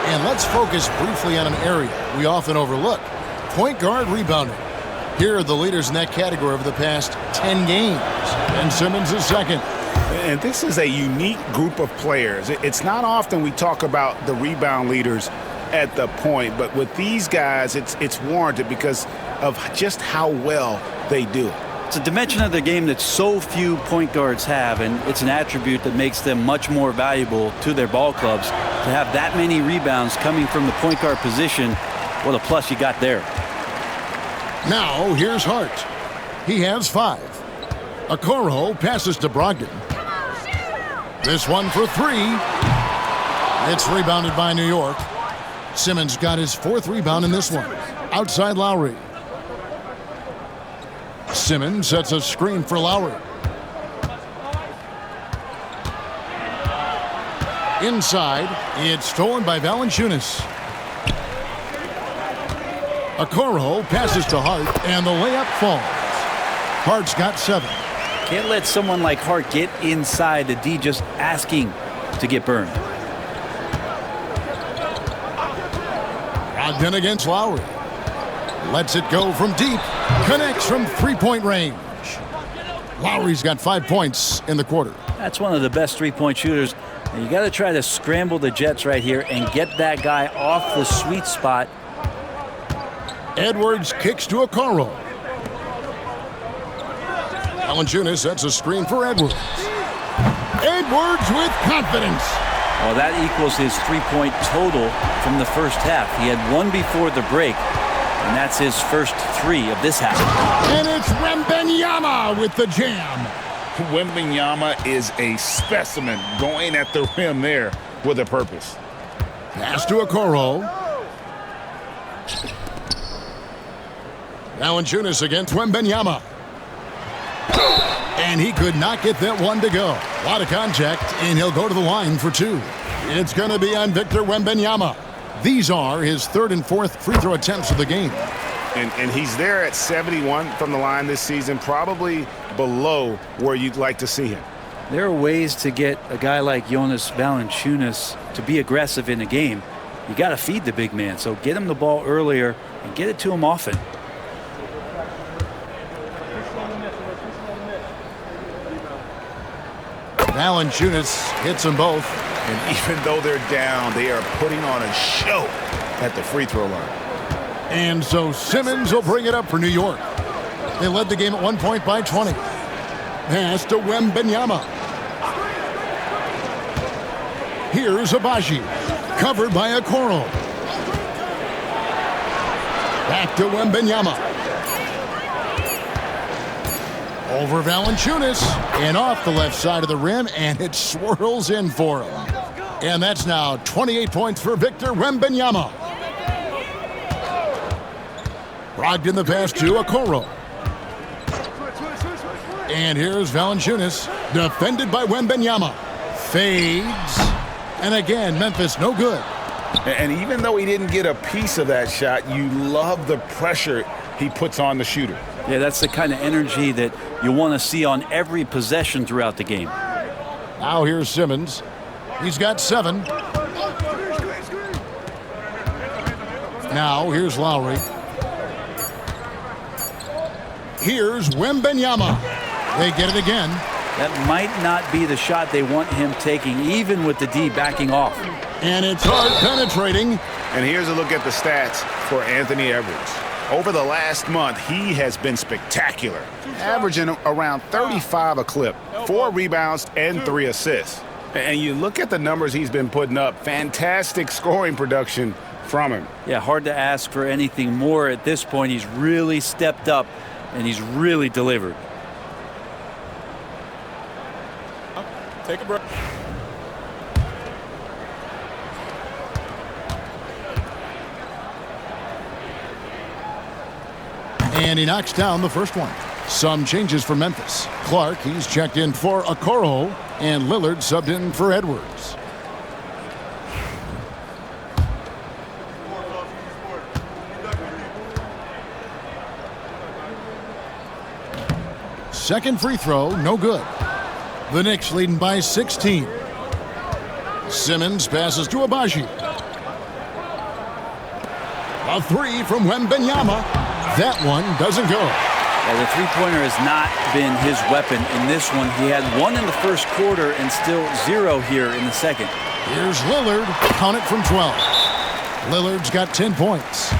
S1: And let's focus briefly on an area we often overlook. Point guard rebounding. Here are the leaders in that category over the past 10 games. And Simmons is second.
S2: And this is a unique group of players. It's not often we talk about the rebound leaders at the point, but with these guys, it's warranted because of just how well they do it.
S3: It's a dimension of the game that so few point guards have, and it's an attribute that makes them much more valuable to their ball clubs. To have that many rebounds coming from the point guard position, what a plus you got there.
S1: Now here's Hart. He has 5. Okoro passes to Brogdon. This one for 3. It's rebounded by New York. Simmons got his 4th rebound in this one. Outside Lowry. Simmons sets a screen for Lowry. Inside, it's stolen by Valanciunas. Okoro passes to Hart, and the layup falls. Hart's got 7.
S3: Can't let someone like Hart get inside the D just asking to get burned.
S1: Brogdon against Lowry. Lets it go from deep. Connects from three-point range. Lowry's got 5 points in the quarter.
S3: That's one of the best three-point shooters. And you got to try to scramble the Jets right here and get that guy off the sweet spot.
S1: Edwards kicks to Okoro. Valanciunas sets a screen for Edwards. Edwards with confidence.
S3: Well, that equals his three-point total from the first half. He had 1 before the break, and that's his first 3 of this half.
S1: And it's Wembanyama with the jam.
S6: Wembanyama is a specimen going at the rim there with a purpose.
S1: Pass to Okoro. Valanciunas against Wembanyama. And he could not get that one to go. A lot of contact, and he'll go to the line for 2. It's going to be on Victor Wembanyama. These are his 3rd and 4th free throw attempts of the game.
S5: And he's there at 71 from the line this season, probably below where you'd like to see him.
S3: There are ways to get a guy like Jonas Valanciunas to be aggressive in a game. You got to feed the big man, so get him the ball earlier and get it to him often.
S1: Valanciunas hits them both.
S5: And even though they're down, they are putting on a show at the free throw line.
S1: And so Simmons will bring it up for New York. They led the game at 1 point by 20. Pass to Wembanyama. Here's Abaji. Covered by Okoro. Back to Wembanyama. Over Valanciunas and off the left side of the rim, and it swirls in for him. And that's now 28 points for Victor Wembanyama. Brogdon the pass to Okoro. And here's Valanciunas, defended by Wembanyama. Fades. And again, Memphis no good.
S5: And even though he didn't get a piece of that shot, you love the pressure he puts on the shooter.
S3: Yeah, that's the kind of energy that you want to see on every possession throughout the game.
S1: Now here's Simmons. He's got 7. Now here's Lowry. Here's Wembanyama. They get it again.
S3: That might not be the shot they want him taking, even with the D backing off.
S1: And it's hard penetrating.
S5: And here's a look at the stats for Anthony Edwards. Over the last month, he has been spectacular, averaging around 35 a clip, 4 rebounds and 3 assists. And you look at the numbers he's been putting up, fantastic scoring production from him.
S3: Yeah, hard to ask for anything more at this point. He's really stepped up, and he's really delivered.
S7: Take a break.
S1: And he knocks down the first one. Some changes for Memphis. Clark, he's checked in for Okoro, and Lillard subbed in for Edwards. Second free throw, no good. The Knicks leading by 16. Simmons passes to Abaji. A 3 from Wembanyama. That one doesn't go.
S3: Yeah, the three-pointer has not been his weapon in this one. He had 1 in the first quarter and still 0 here in the second.
S1: Here's Lillard, count it from 12. Lillard's got 10 points.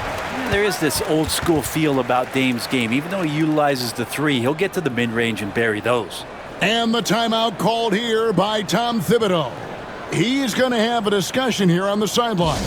S3: There is this old school feel about Dame's game. Even though he utilizes the 3, he'll get to the mid-range and bury those.
S1: And the timeout called here by Tom Thibodeau. He's going to have a discussion here on the sideline.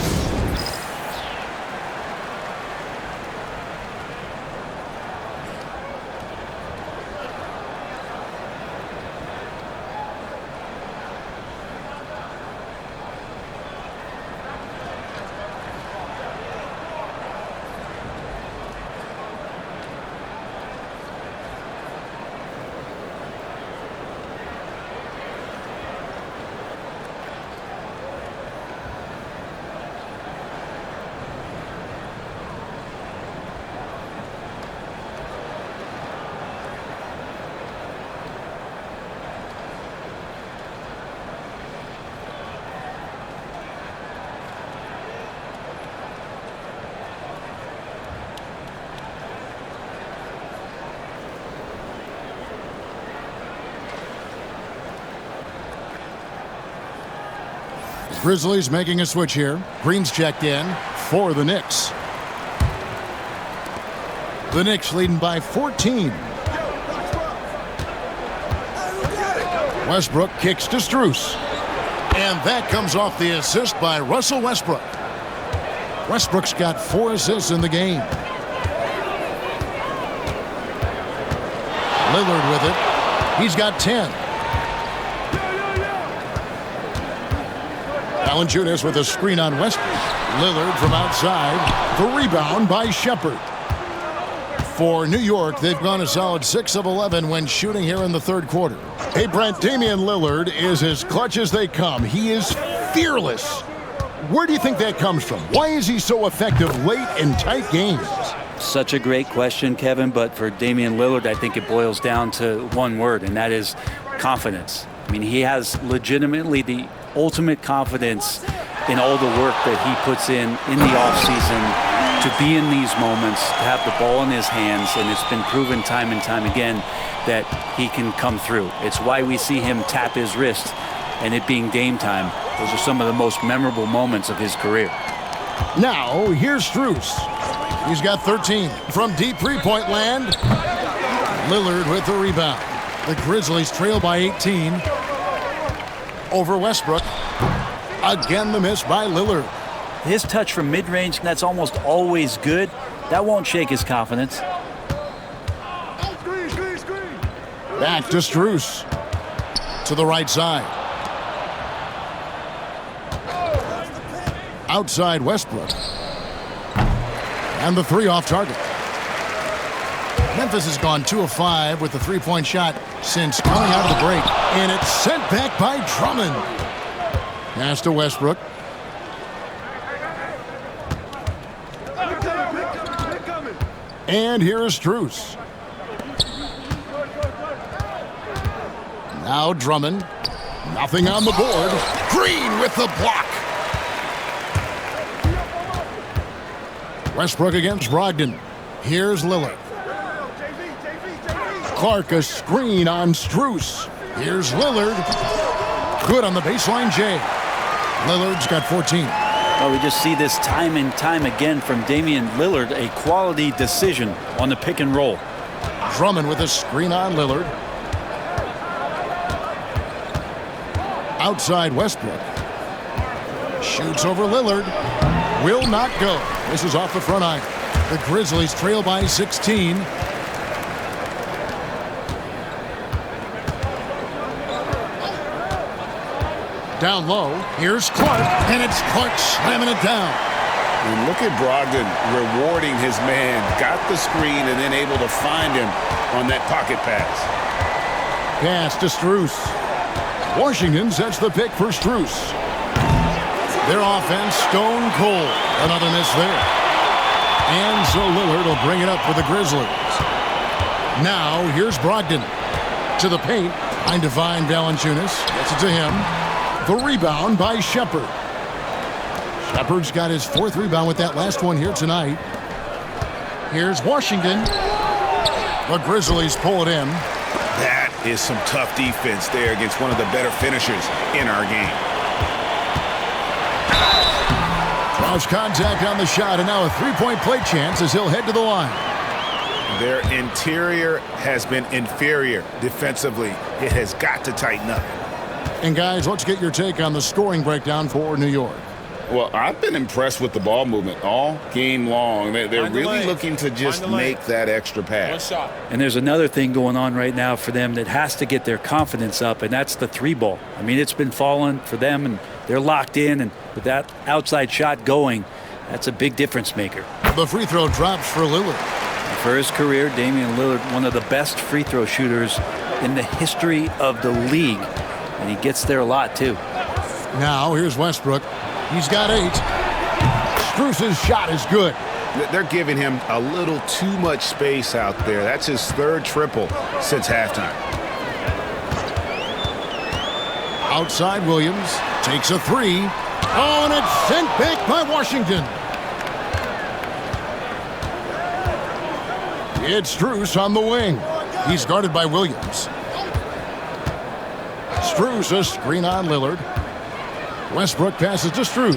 S1: Grizzlies making a switch here. Green's checked in for the Knicks. The Knicks leading by 14. Westbrook kicks to Strus. And that comes off the assist by Russell Westbrook. Westbrook's got 4 assists in the game. Lillard with it. He's got 10. Valanciunas with a screen on Westbrook. Lillard from outside. The rebound by Shepherd. For New York, they've gone a solid 6 of 11 when shooting here in the third quarter. Hey, Brent, Damian Lillard is as clutch as they come. He is fearless. Where do you think that comes from? Why is he so effective late in tight games?
S3: Such a great question, Kevin, but for Damian Lillard, I think it boils down to one word, and that is confidence. I mean, he has legitimately the ultimate confidence in all the work that he puts in the offseason to be in these moments, to have the ball in his hands, and it's been proven time and time again that he can come through. It's why we see him tap his wrist, and it being game time. Those are some of the most memorable moments of his career.
S1: Now, here's Strus. He's got 13 from deep three-point land. Lillard with the rebound. The Grizzlies trail by 18 over Westbrook. Again, the miss by Lillard.
S3: His touch from mid-range, that's almost always good. That won't shake his confidence.
S1: Back to Strus. To the right side. Outside Westbrook. And the 3 off target. Memphis has gone 2 of 5 with the 3-point shot since coming out of the break. And it's sent back by Drummond. Pass to Westbrook. And here is Strus. Now Drummond. Nothing on the board. Green with the block. Westbrook against Brogdon. Here's Lillard. Clark a screen on Strus. Here's Lillard. Good on the baseline, Jay. Lillard's got 14.
S3: Well, we just see this time and time again from Damian Lillard, a quality decision on the pick and roll.
S1: Drummond with a screen on Lillard. Outside Westbrook. Shoots over Lillard. Will not go. This is off the front iron. The Grizzlies trail by 16. Down low, here's Clark, and it's Clark slamming it down.
S6: And look at Brogdon rewarding his man. Got the screen and then able to find him on that pocket pass.
S1: Pass to Strus. Washington sets the pick for Strus. Their offense stone cold. Another miss there. And so Lillard will bring it up for the Grizzlies. Now here's Brogdon. To the paint. Trying to find Valanciunas. Gets it to him. The rebound by Shepherd. Shepherd's got his 4th rebound with that last one here tonight. Here's Washington. The Grizzlies pull it in.
S5: That is some tough defense there against one of the better finishers in our game.
S1: Draws contact on the shot, and now a 3-point play chance as he'll head to the line.
S5: Their interior has been inferior defensively. It has got to tighten up.
S1: And guys, let's get your take on the scoring breakdown for New York.
S6: Well, I've been impressed with the ball movement all game long. They're really looking to just make that extra pass.
S3: And there's another thing going on right now for them that has to get their confidence up, and that's the 3 ball. I mean, it's been falling for them, and they're locked in, and with that outside shot going, that's a big difference maker.
S1: The free throw drops for Lillard.
S3: For his career, Damian Lillard, one of the best free throw shooters in the history of the league. And he gets there a lot, too.
S1: Now, here's Westbrook. He's got 8. Strus's shot is good.
S5: They're giving him a little too much space out there. That's his 3rd triple since halftime.
S1: Outside Williams. Takes a 3. Oh, and it's sent back by Washington. It's Strus on the wing. He's guarded by Williams. Strus a screen on Lillard. Westbrook passes to Strus.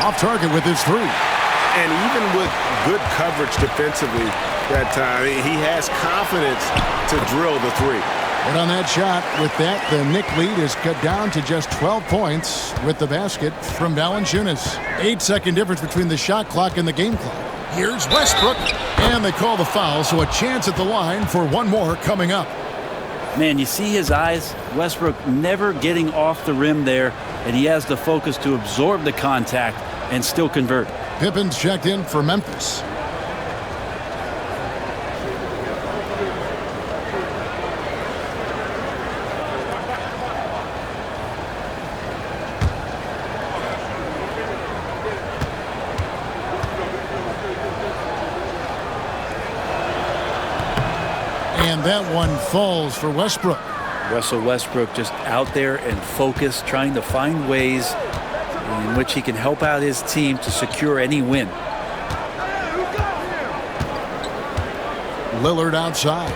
S1: Off target with his three.
S5: And even with good coverage defensively that time, he has confidence to drill the three.
S1: And on that shot, with that, the Knick lead is cut down to just 12 points with the basket from Valanciunas. 8-second difference between the shot clock and the game clock. Here's Westbrook, and they call the foul, so a chance at the line for one more coming up.
S3: Man, you see his eyes? Westbrook never getting off the rim there, and he has the focus to absorb the contact and still convert.
S1: Pippen's checked in for Memphis. And that one falls for Westbrook.
S3: Russell Westbrook just out there and focused, trying to find ways in which he can help out his team to secure any win.
S1: Lillard outside.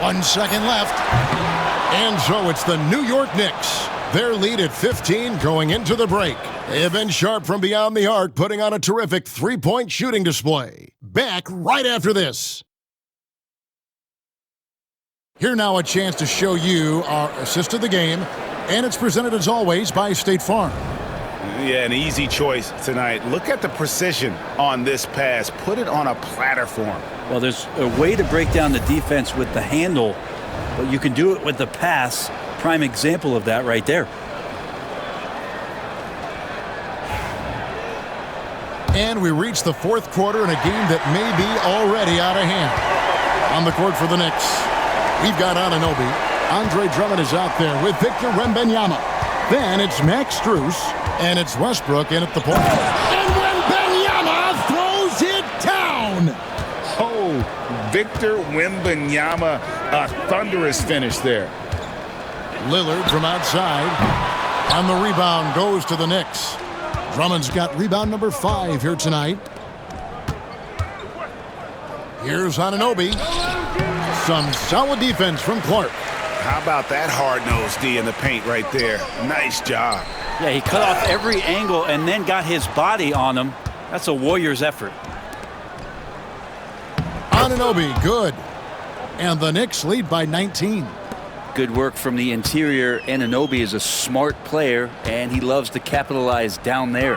S1: One second left. And so it's the New York Knicks. Their lead at 15 going into the break. They have been sharp from beyond the arc, putting on a terrific three-point shooting display. Back right after this. Here now a chance to show you our assist of the game, and it's presented as always by State Farm.
S5: Yeah, an easy choice tonight. Look at the precision on this pass. Put it on a platter form.
S3: Well, there's a way to break down the defense with the handle, but you can do it with the pass. Prime example of that right there.
S1: And we reach the fourth quarter in a game that may be already out of hand. On the court for the Knicks, we've got Anunoby. Andre Drummond is out there with Victor Wembanyama. Then it's Max Strus, and it's Westbrook in at the point. And Wembanyama throws it down!
S6: Oh, Victor Wembanyama, a thunderous finish there.
S1: Lillard from outside, and the rebound goes to the Knicks. Drummond's got rebound number 5 here tonight. Here's Anunoby. Some solid defense from Clark.
S5: How about that hard-nosed D in the paint right there? Nice job.
S3: Yeah, he cut off every angle and then got his body on him. That's a Warriors effort.
S1: Anunoby, good. And the Knicks lead by 19.
S3: Good work from the interior. Anunoby is a smart player, and he loves to capitalize down there.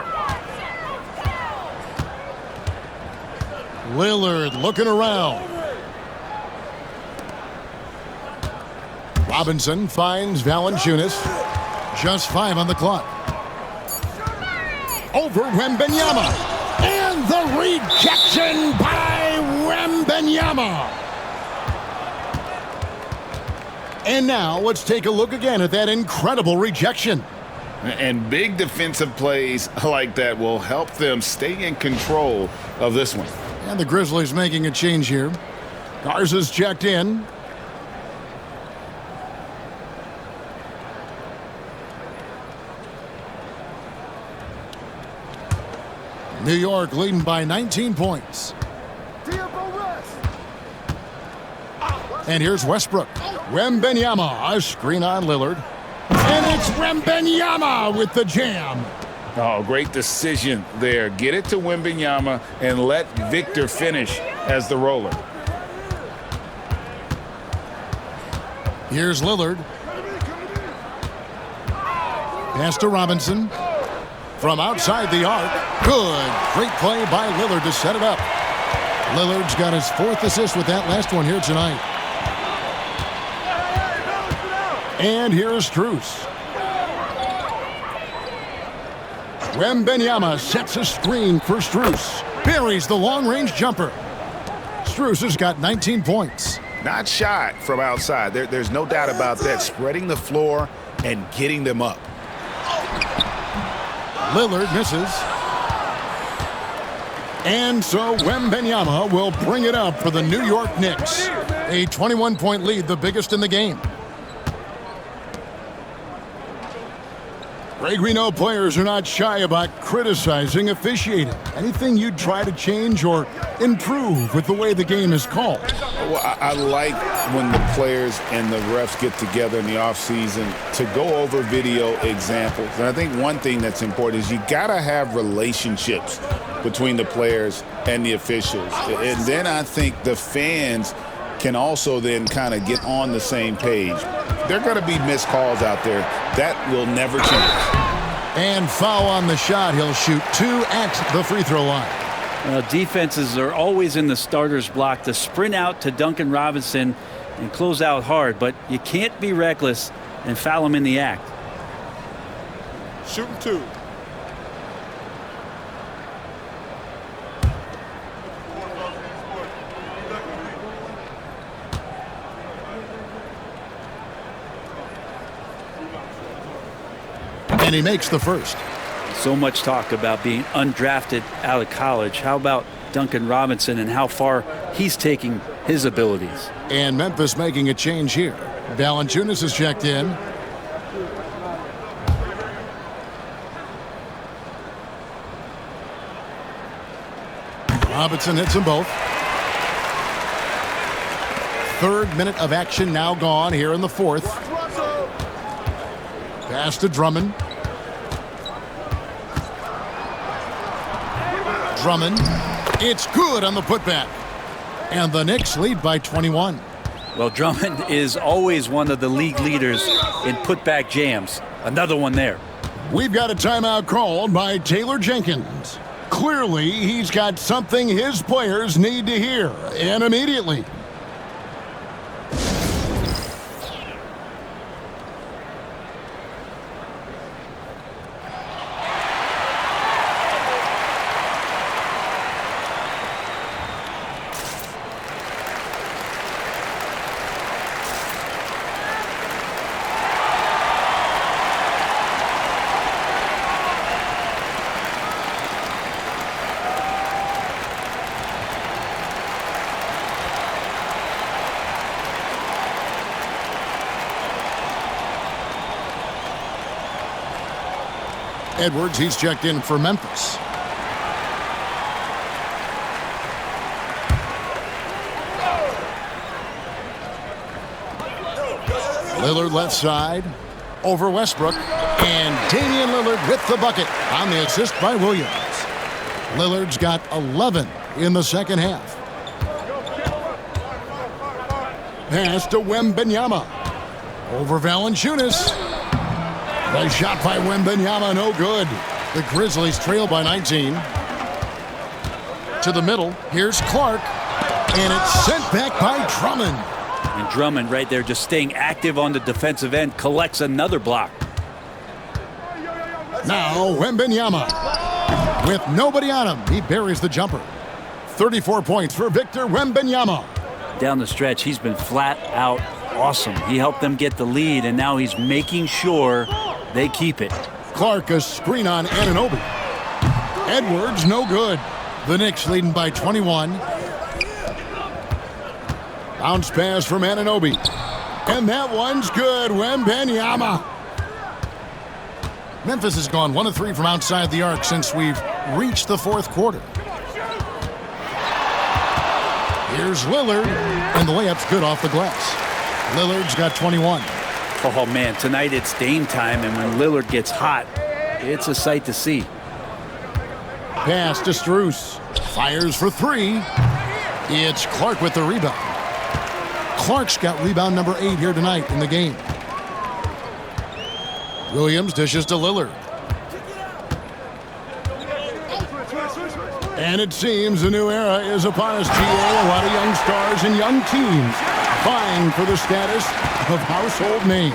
S1: Lillard looking around. Robinson finds Valanciunas. Just 5 on the clock. Over Wembanyama. And the rejection by Wembanyama. And now let's take a look again at that incredible rejection.
S6: And big defensive plays like that will help them stay in control of this one.
S1: And the Grizzlies making a change here. Garza's checked in. New York leading by 19 points. And here's Westbrook. Wembanyama, a screen on Lillard. And it's Wembanyama with the jam.
S6: Oh, great decision there. Get it to Wembanyama and let Victor finish as the roller.
S1: Here's Lillard. Pass to Robinson. From outside the arc. Good. Great play by Lillard to set it up. Lillard's got his 4th assist with that last one here tonight. And here's Strus. Wembanyama sets a screen for Strus. Buries the long-range jumper. Strus has got 19 points.
S5: Not shy from outside. There's no doubt about that. Spreading the floor and getting them up.
S1: Lillard misses. And so Wembanyama will bring it up for the New York Knicks. A 21-point lead, the biggest in the game. Greg, we know players are not shy about criticizing officiating. Anything you'd try to change or improve with the way the game is called?
S6: Well, I like when the players and the refs get together in the offseason to go over video examples. And I think one thing that's important is you got to have relationships between the players and the officials. And then I think the fans can also then kind of get on the same page. There are going to be missed calls out there. That will never change.
S1: And foul on the shot. He'll shoot 2 at the free throw line.
S3: Defenses are always in the starter's block to sprint out to Duncan Robinson and close out hard, but you can't be reckless and foul him in the act.
S7: Shooting 2.
S1: And he makes the first.
S3: So much talk about being undrafted out of college. How about Duncan Robinson and how far he's taking his abilities?
S1: And Memphis making a change here. Valanciunas is checked in. Robinson hits them both. 3rd minute of action now gone here in the 4th. Pass to Drummond. Drummond. It's good on the putback. And the Knicks lead by 21.
S3: Well, Drummond is always one of the league leaders in putback jams. Another one there.
S1: We've got a timeout called by Taylor Jenkins. Clearly, he's got something his players need to hear, and immediately. Edwards, he's checked in for Memphis. Lillard left side, over Westbrook, and Damian Lillard with the bucket on the assist by Williams. Lillard's got 11 in the second half. Pass to Wembanyama, over Valanciunas. The shot by Wembanyama, no good. The Grizzlies trail by 19. To the middle, here's Clark, and it's sent back by Drummond.
S3: And Drummond right there just staying active on the defensive end, collects another block.
S1: Now Wembanyama. With nobody on him, he buries the jumper. 34 points for Victor Wembanyama.
S3: Down the stretch, he's been flat out awesome. He helped them get the lead, and now he's making sure they keep it.
S1: Clark, a screen on Anunoby. Edwards, no good. The Knicks leading by 21. Bounce pass from Anunoby. And that one's good. Wembanyama. Memphis has gone 1 of 3 from outside the arc since we've reached the 4th quarter. Here's Lillard, and the layup's good off the glass. Lillard's got 21.
S3: Oh, man, tonight it's Dame time, and when Lillard gets hot, it's a sight to see.
S1: Pass to Strus. Fires for 3. It's Clark with the rebound. Clark's got rebound number 8 here tonight in the game. Williams dishes to Lillard. And it seems a new era is upon us, GA. A lot of young stars and young teams vying for the status of household names.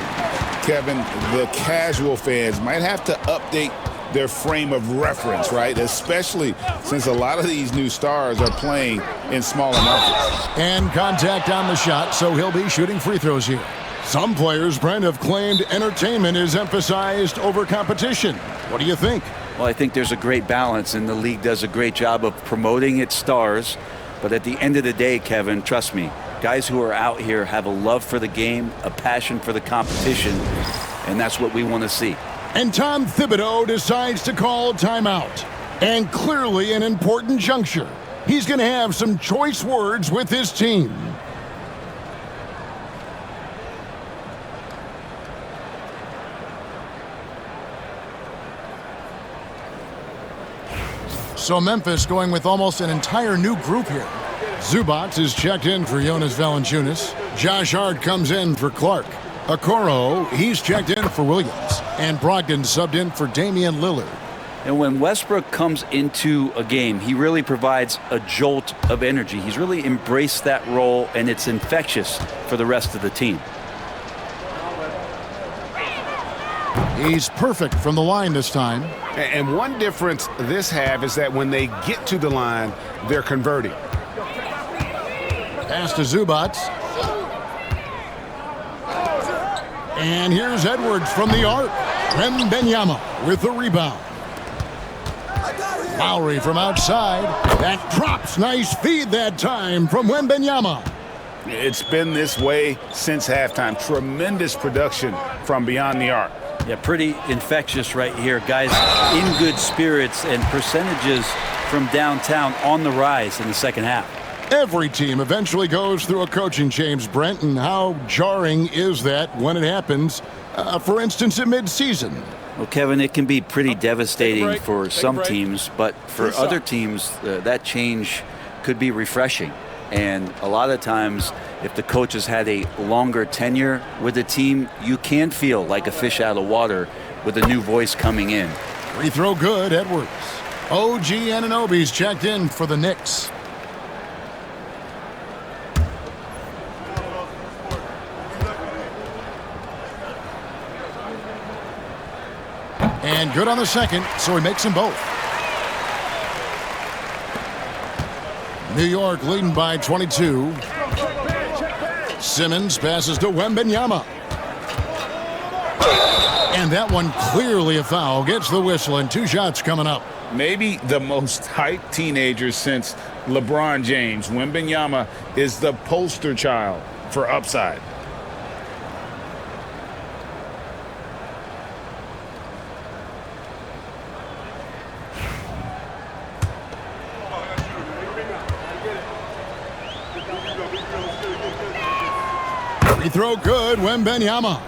S6: Kevin, the casual fans might have to update their frame of reference, right? Especially since a lot of these new stars are playing in smaller markets.
S1: And contact on the shot, so he'll be shooting free throws here. Some players, Brent, have claimed entertainment is emphasized over competition. What do you think?
S3: Well, I think there's a great balance, and the league does a great job of promoting its stars. But at the end of the day, Kevin, trust me, guys who are out here have a love for the game, a passion for the competition, and that's what we want to see.
S1: And Tom Thibodeau decides to call timeout. And clearly an important juncture. He's going to have some choice words with his team. So Memphis going with almost an entire new group here. Zubats is checked in for Jonas Valanciunas. Josh Hart comes in for Clark. Okoro, he's checked in for Williams. And Brogdon subbed in for Damian Lillard.
S3: And when Westbrook comes into a game, he really provides a jolt of energy. He's really embraced that role, and it's infectious for the rest of the team.
S1: He's perfect from the line this time.
S5: And one difference this half is that when they get to the line, they're converting.
S1: Pass to Zubats. And here's Edwards from the arc. Wembanyama with the rebound. Lowry from outside. That drops. Nice feed that time from Wembanyama.
S5: It's been this way since halftime. Tremendous production from beyond the arc.
S3: Yeah, pretty infectious right here. Guys in good spirits, and percentages from downtown on the rise in the second half.
S1: Every team eventually goes through a coaching change, Brent, and how jarring is that when it happens, for instance, at midseason?
S3: Well, Kevin, it can be pretty devastating for some teams, but for other teams, that change could be refreshing. And a lot of times, if the coach has had a longer tenure with the team, you can feel like a fish out of water with a new voice coming in.
S1: Free throw good, Edwards. OG Anunoby's checked in for the Knicks. And good on the second, so he makes them both. New York leading by 22. Simmons passes to Wembanyama. And that one clearly a foul. Gets the whistle, and 2 shots coming up.
S6: Maybe the most hyped teenager since LeBron James. Wembanyama is the poster child for upside.
S1: Free throw good, Wembanyama.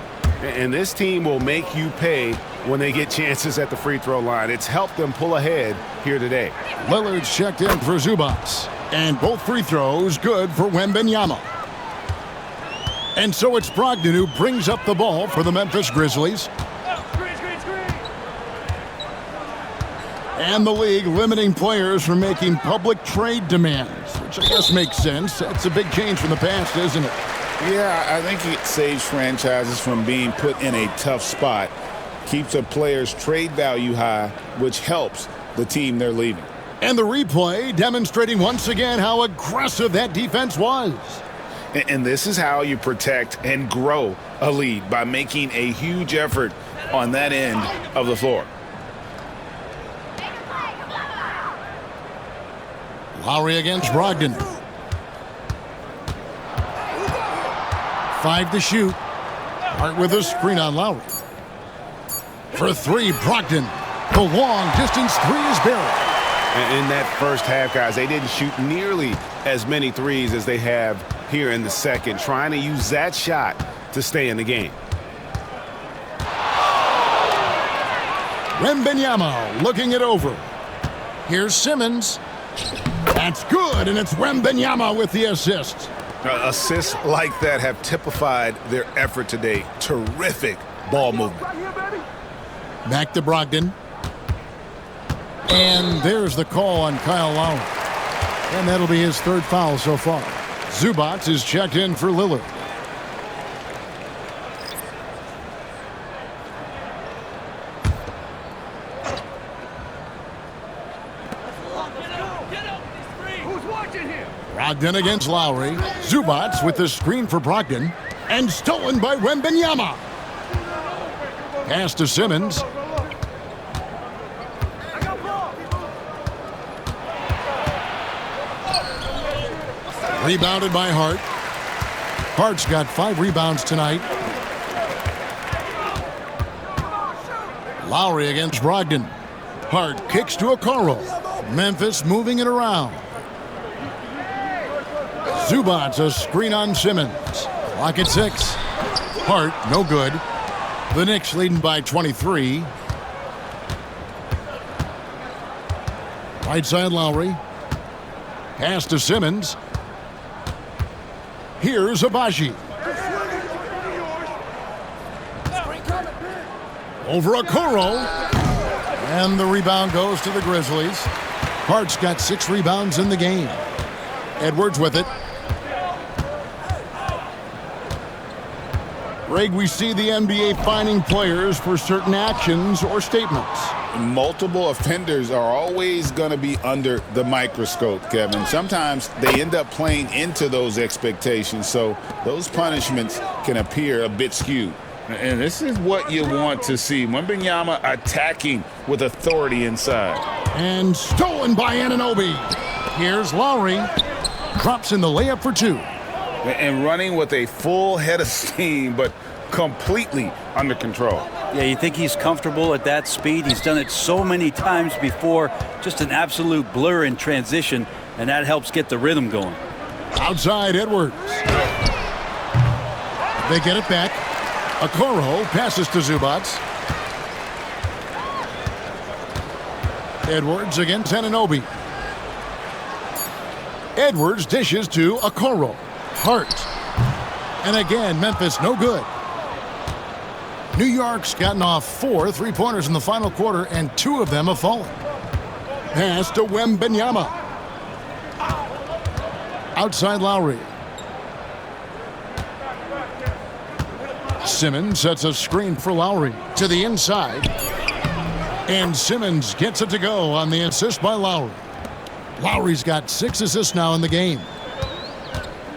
S5: And this team will make you pay when they get chances at the free throw line. It's helped them pull ahead here today.
S1: Lillard's checked in for Zubats. And both free throws good for Wembanyama. And so it's Brogdon who brings up the ball for the Memphis Grizzlies. And the league limiting players from making public trade demands, which I guess makes sense. That's a big change from the past, isn't it?
S6: Yeah, I think it saves franchises from being put in a tough spot, keeps a player's trade value high, which helps the team they're leaving.
S1: And the replay demonstrating once again how aggressive that defense was.
S5: And this is how you protect and grow a lead, by making a huge effort on that end of the floor.
S1: Lowry against Brogdon. 5 to shoot. Hart with a screen on Lowry. For 3, Brogdon. The long distance 3 is buried.
S5: In that first half, guys, they didn't shoot nearly as many threes as they have here in the second, trying to use that shot to stay in the game.
S1: Wembanyama looking it over. Here's Simmons. That's good, and it's Wembanyama with the assist.
S5: Assists like that have typified their effort today. Terrific ball movement.
S1: Back to Brogdon. And there's the call on Kyle Lowry. And that'll be his 3rd foul so far. Zubats is checked in for Lillard. Brogdon against Lowry. Zubats with the screen for Brogdon. And stolen by Wembanyama. Pass to Simmons. Rebounded by Hart. Hart's got 5 rebounds tonight. Lowry against Brogdon. Hart kicks to Okoro. Memphis moving it around. Zubac's a screen on Simmons. Clock at 6. Hart, no good. The Knicks leading by 23. Right side Lowry. Pass to Simmons. Here's Abaji. Over Okoro. And the rebound goes to the Grizzlies. Hart's got 6 rebounds in the game. Edwards with it. Greg, we see the NBA fining players for certain actions or statements.
S6: Multiple offenders are always going to be under the microscope, Kevin. Sometimes they end up playing into those expectations, so those punishments can appear a bit skewed. And this is what you want to see. Wembanyama attacking with authority inside.
S1: And stolen by Anunoby. Here's Lowry. Drops in the layup for 2.
S6: And running with a full head of steam, but completely under control.
S3: Yeah, you think he's comfortable at that speed? He's done it so many times before. Just an absolute blur in transition, and that helps get the rhythm going.
S1: Outside Edwards. They get it back. Okoro passes to Zubac. Edwards against Anunoby. Edwards dishes to Okoro. Hart. And again, Memphis no good. New York's gotten off 4 3-pointers in the final quarter, and 2 of them have fallen. Pass to Wembanyama. Outside Lowry. Simmons sets a screen for Lowry to the inside. And Simmons gets it to go on the assist by Lowry. Lowry's got 6 assists now in the game.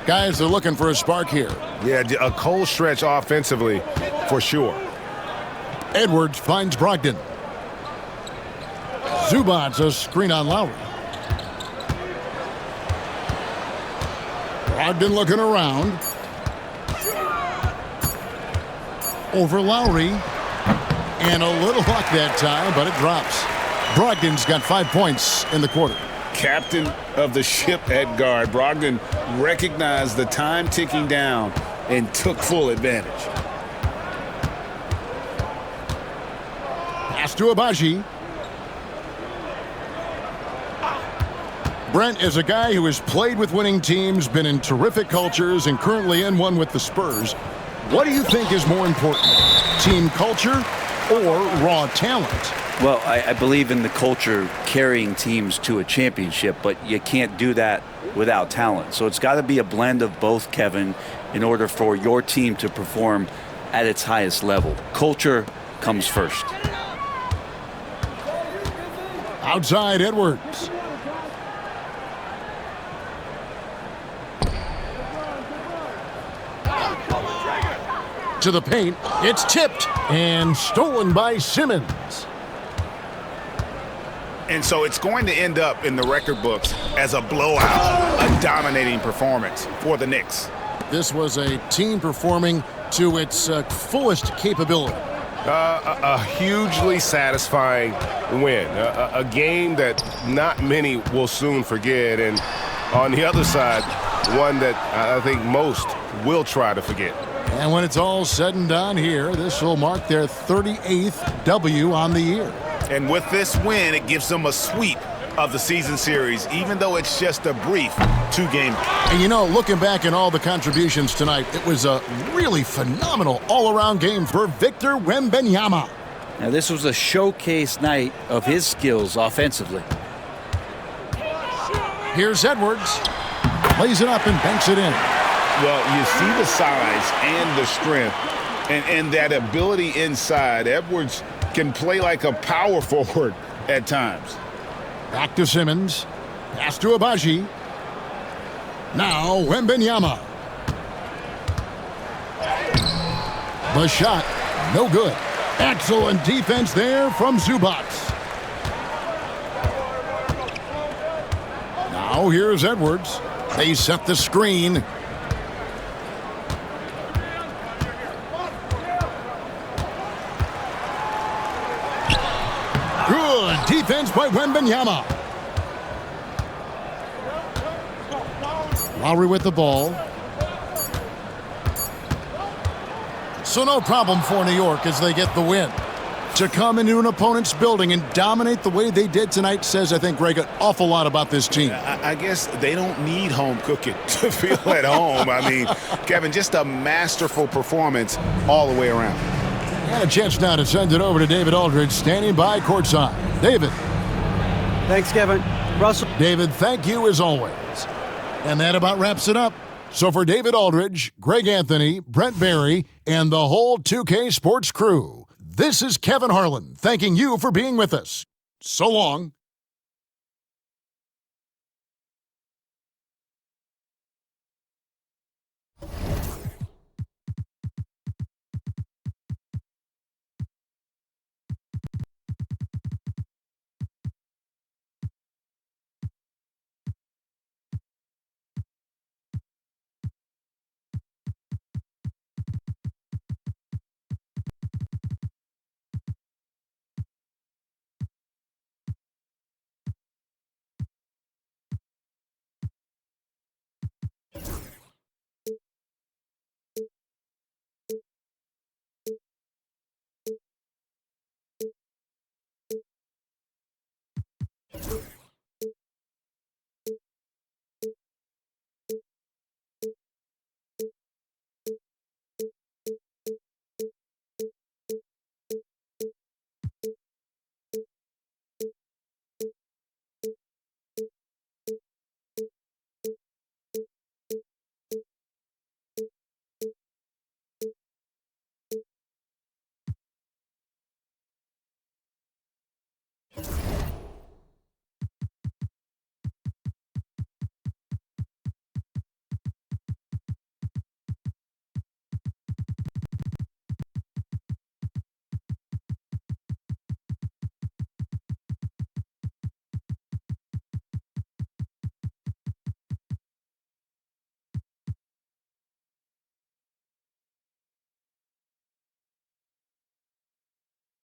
S1: Guys, they're looking for a spark here.
S5: Yeah, a cold stretch offensively for sure.
S1: Edwards finds Brogdon. Zubac's a screen on Lowry. Brogdon looking around. Over Lowry. And a little luck that time, but it drops. Brogdon's got 5 points in the quarter.
S6: Captain of the ship at guard, Brogdon recognized the time ticking down and took full advantage.
S1: Pass to Abaji. Brent is a guy who has played with winning teams, been in terrific cultures, and currently in one with the Spurs. What do you think is more important, team culture or raw talent?
S3: Well, I believe in the culture carrying teams to a championship, but you can't do that without talent. So it's got to be a blend of both, Kevin, in order for your team to perform at its highest level. Culture comes first.
S1: Outside Edwards. To the paint. It's tipped and stolen by Simmons.
S5: And so it's going to end up in the record books as a blowout, a dominating performance for the Knicks.
S1: This was a team performing to its fullest capability.
S11: A hugely satisfying win. A game that not many will soon forget. And on the other side, one that I think most will try to forget.
S1: And when it's all said and done here, this will mark their 38th W on the year.
S5: And with this win, it gives them a sweep of the season series, even though it's just a brief 2-game.
S1: And you know, looking back at all the contributions tonight, it was a really phenomenal all-around game for Victor Wembanyama.
S3: Now, this was a showcase night of his skills offensively.
S1: Here's Edwards. Lays it up and banks it in.
S6: Well, you see the size and the strength and that ability inside. Edwards can play like a power forward at times.
S1: Back to Simmons. Pass to Abaji. Now Wembanyama. The shot, no good. Excellent defense there from Zubac. Now here's Edwards. They set the screen. Wembanyama. Lowry with the ball. So no problem for New York as they get the win. To come into an opponent's building and dominate the way they did tonight says, I think, Greg, an awful lot about this team.
S2: I guess they don't need home cooking to feel at home. I mean, Kevin, just a masterful performance all the way around.
S1: And a chance now to send it over to David Aldridge, standing by courtside. David.
S4: Thanks, Kevin. Russell.
S1: David, thank you as always. And that about wraps it up. So for David Aldridge, Greg Anthony, Brent Barry, and the whole 2K Sports crew, this is Kevin Harlan thanking you for being with us. So long.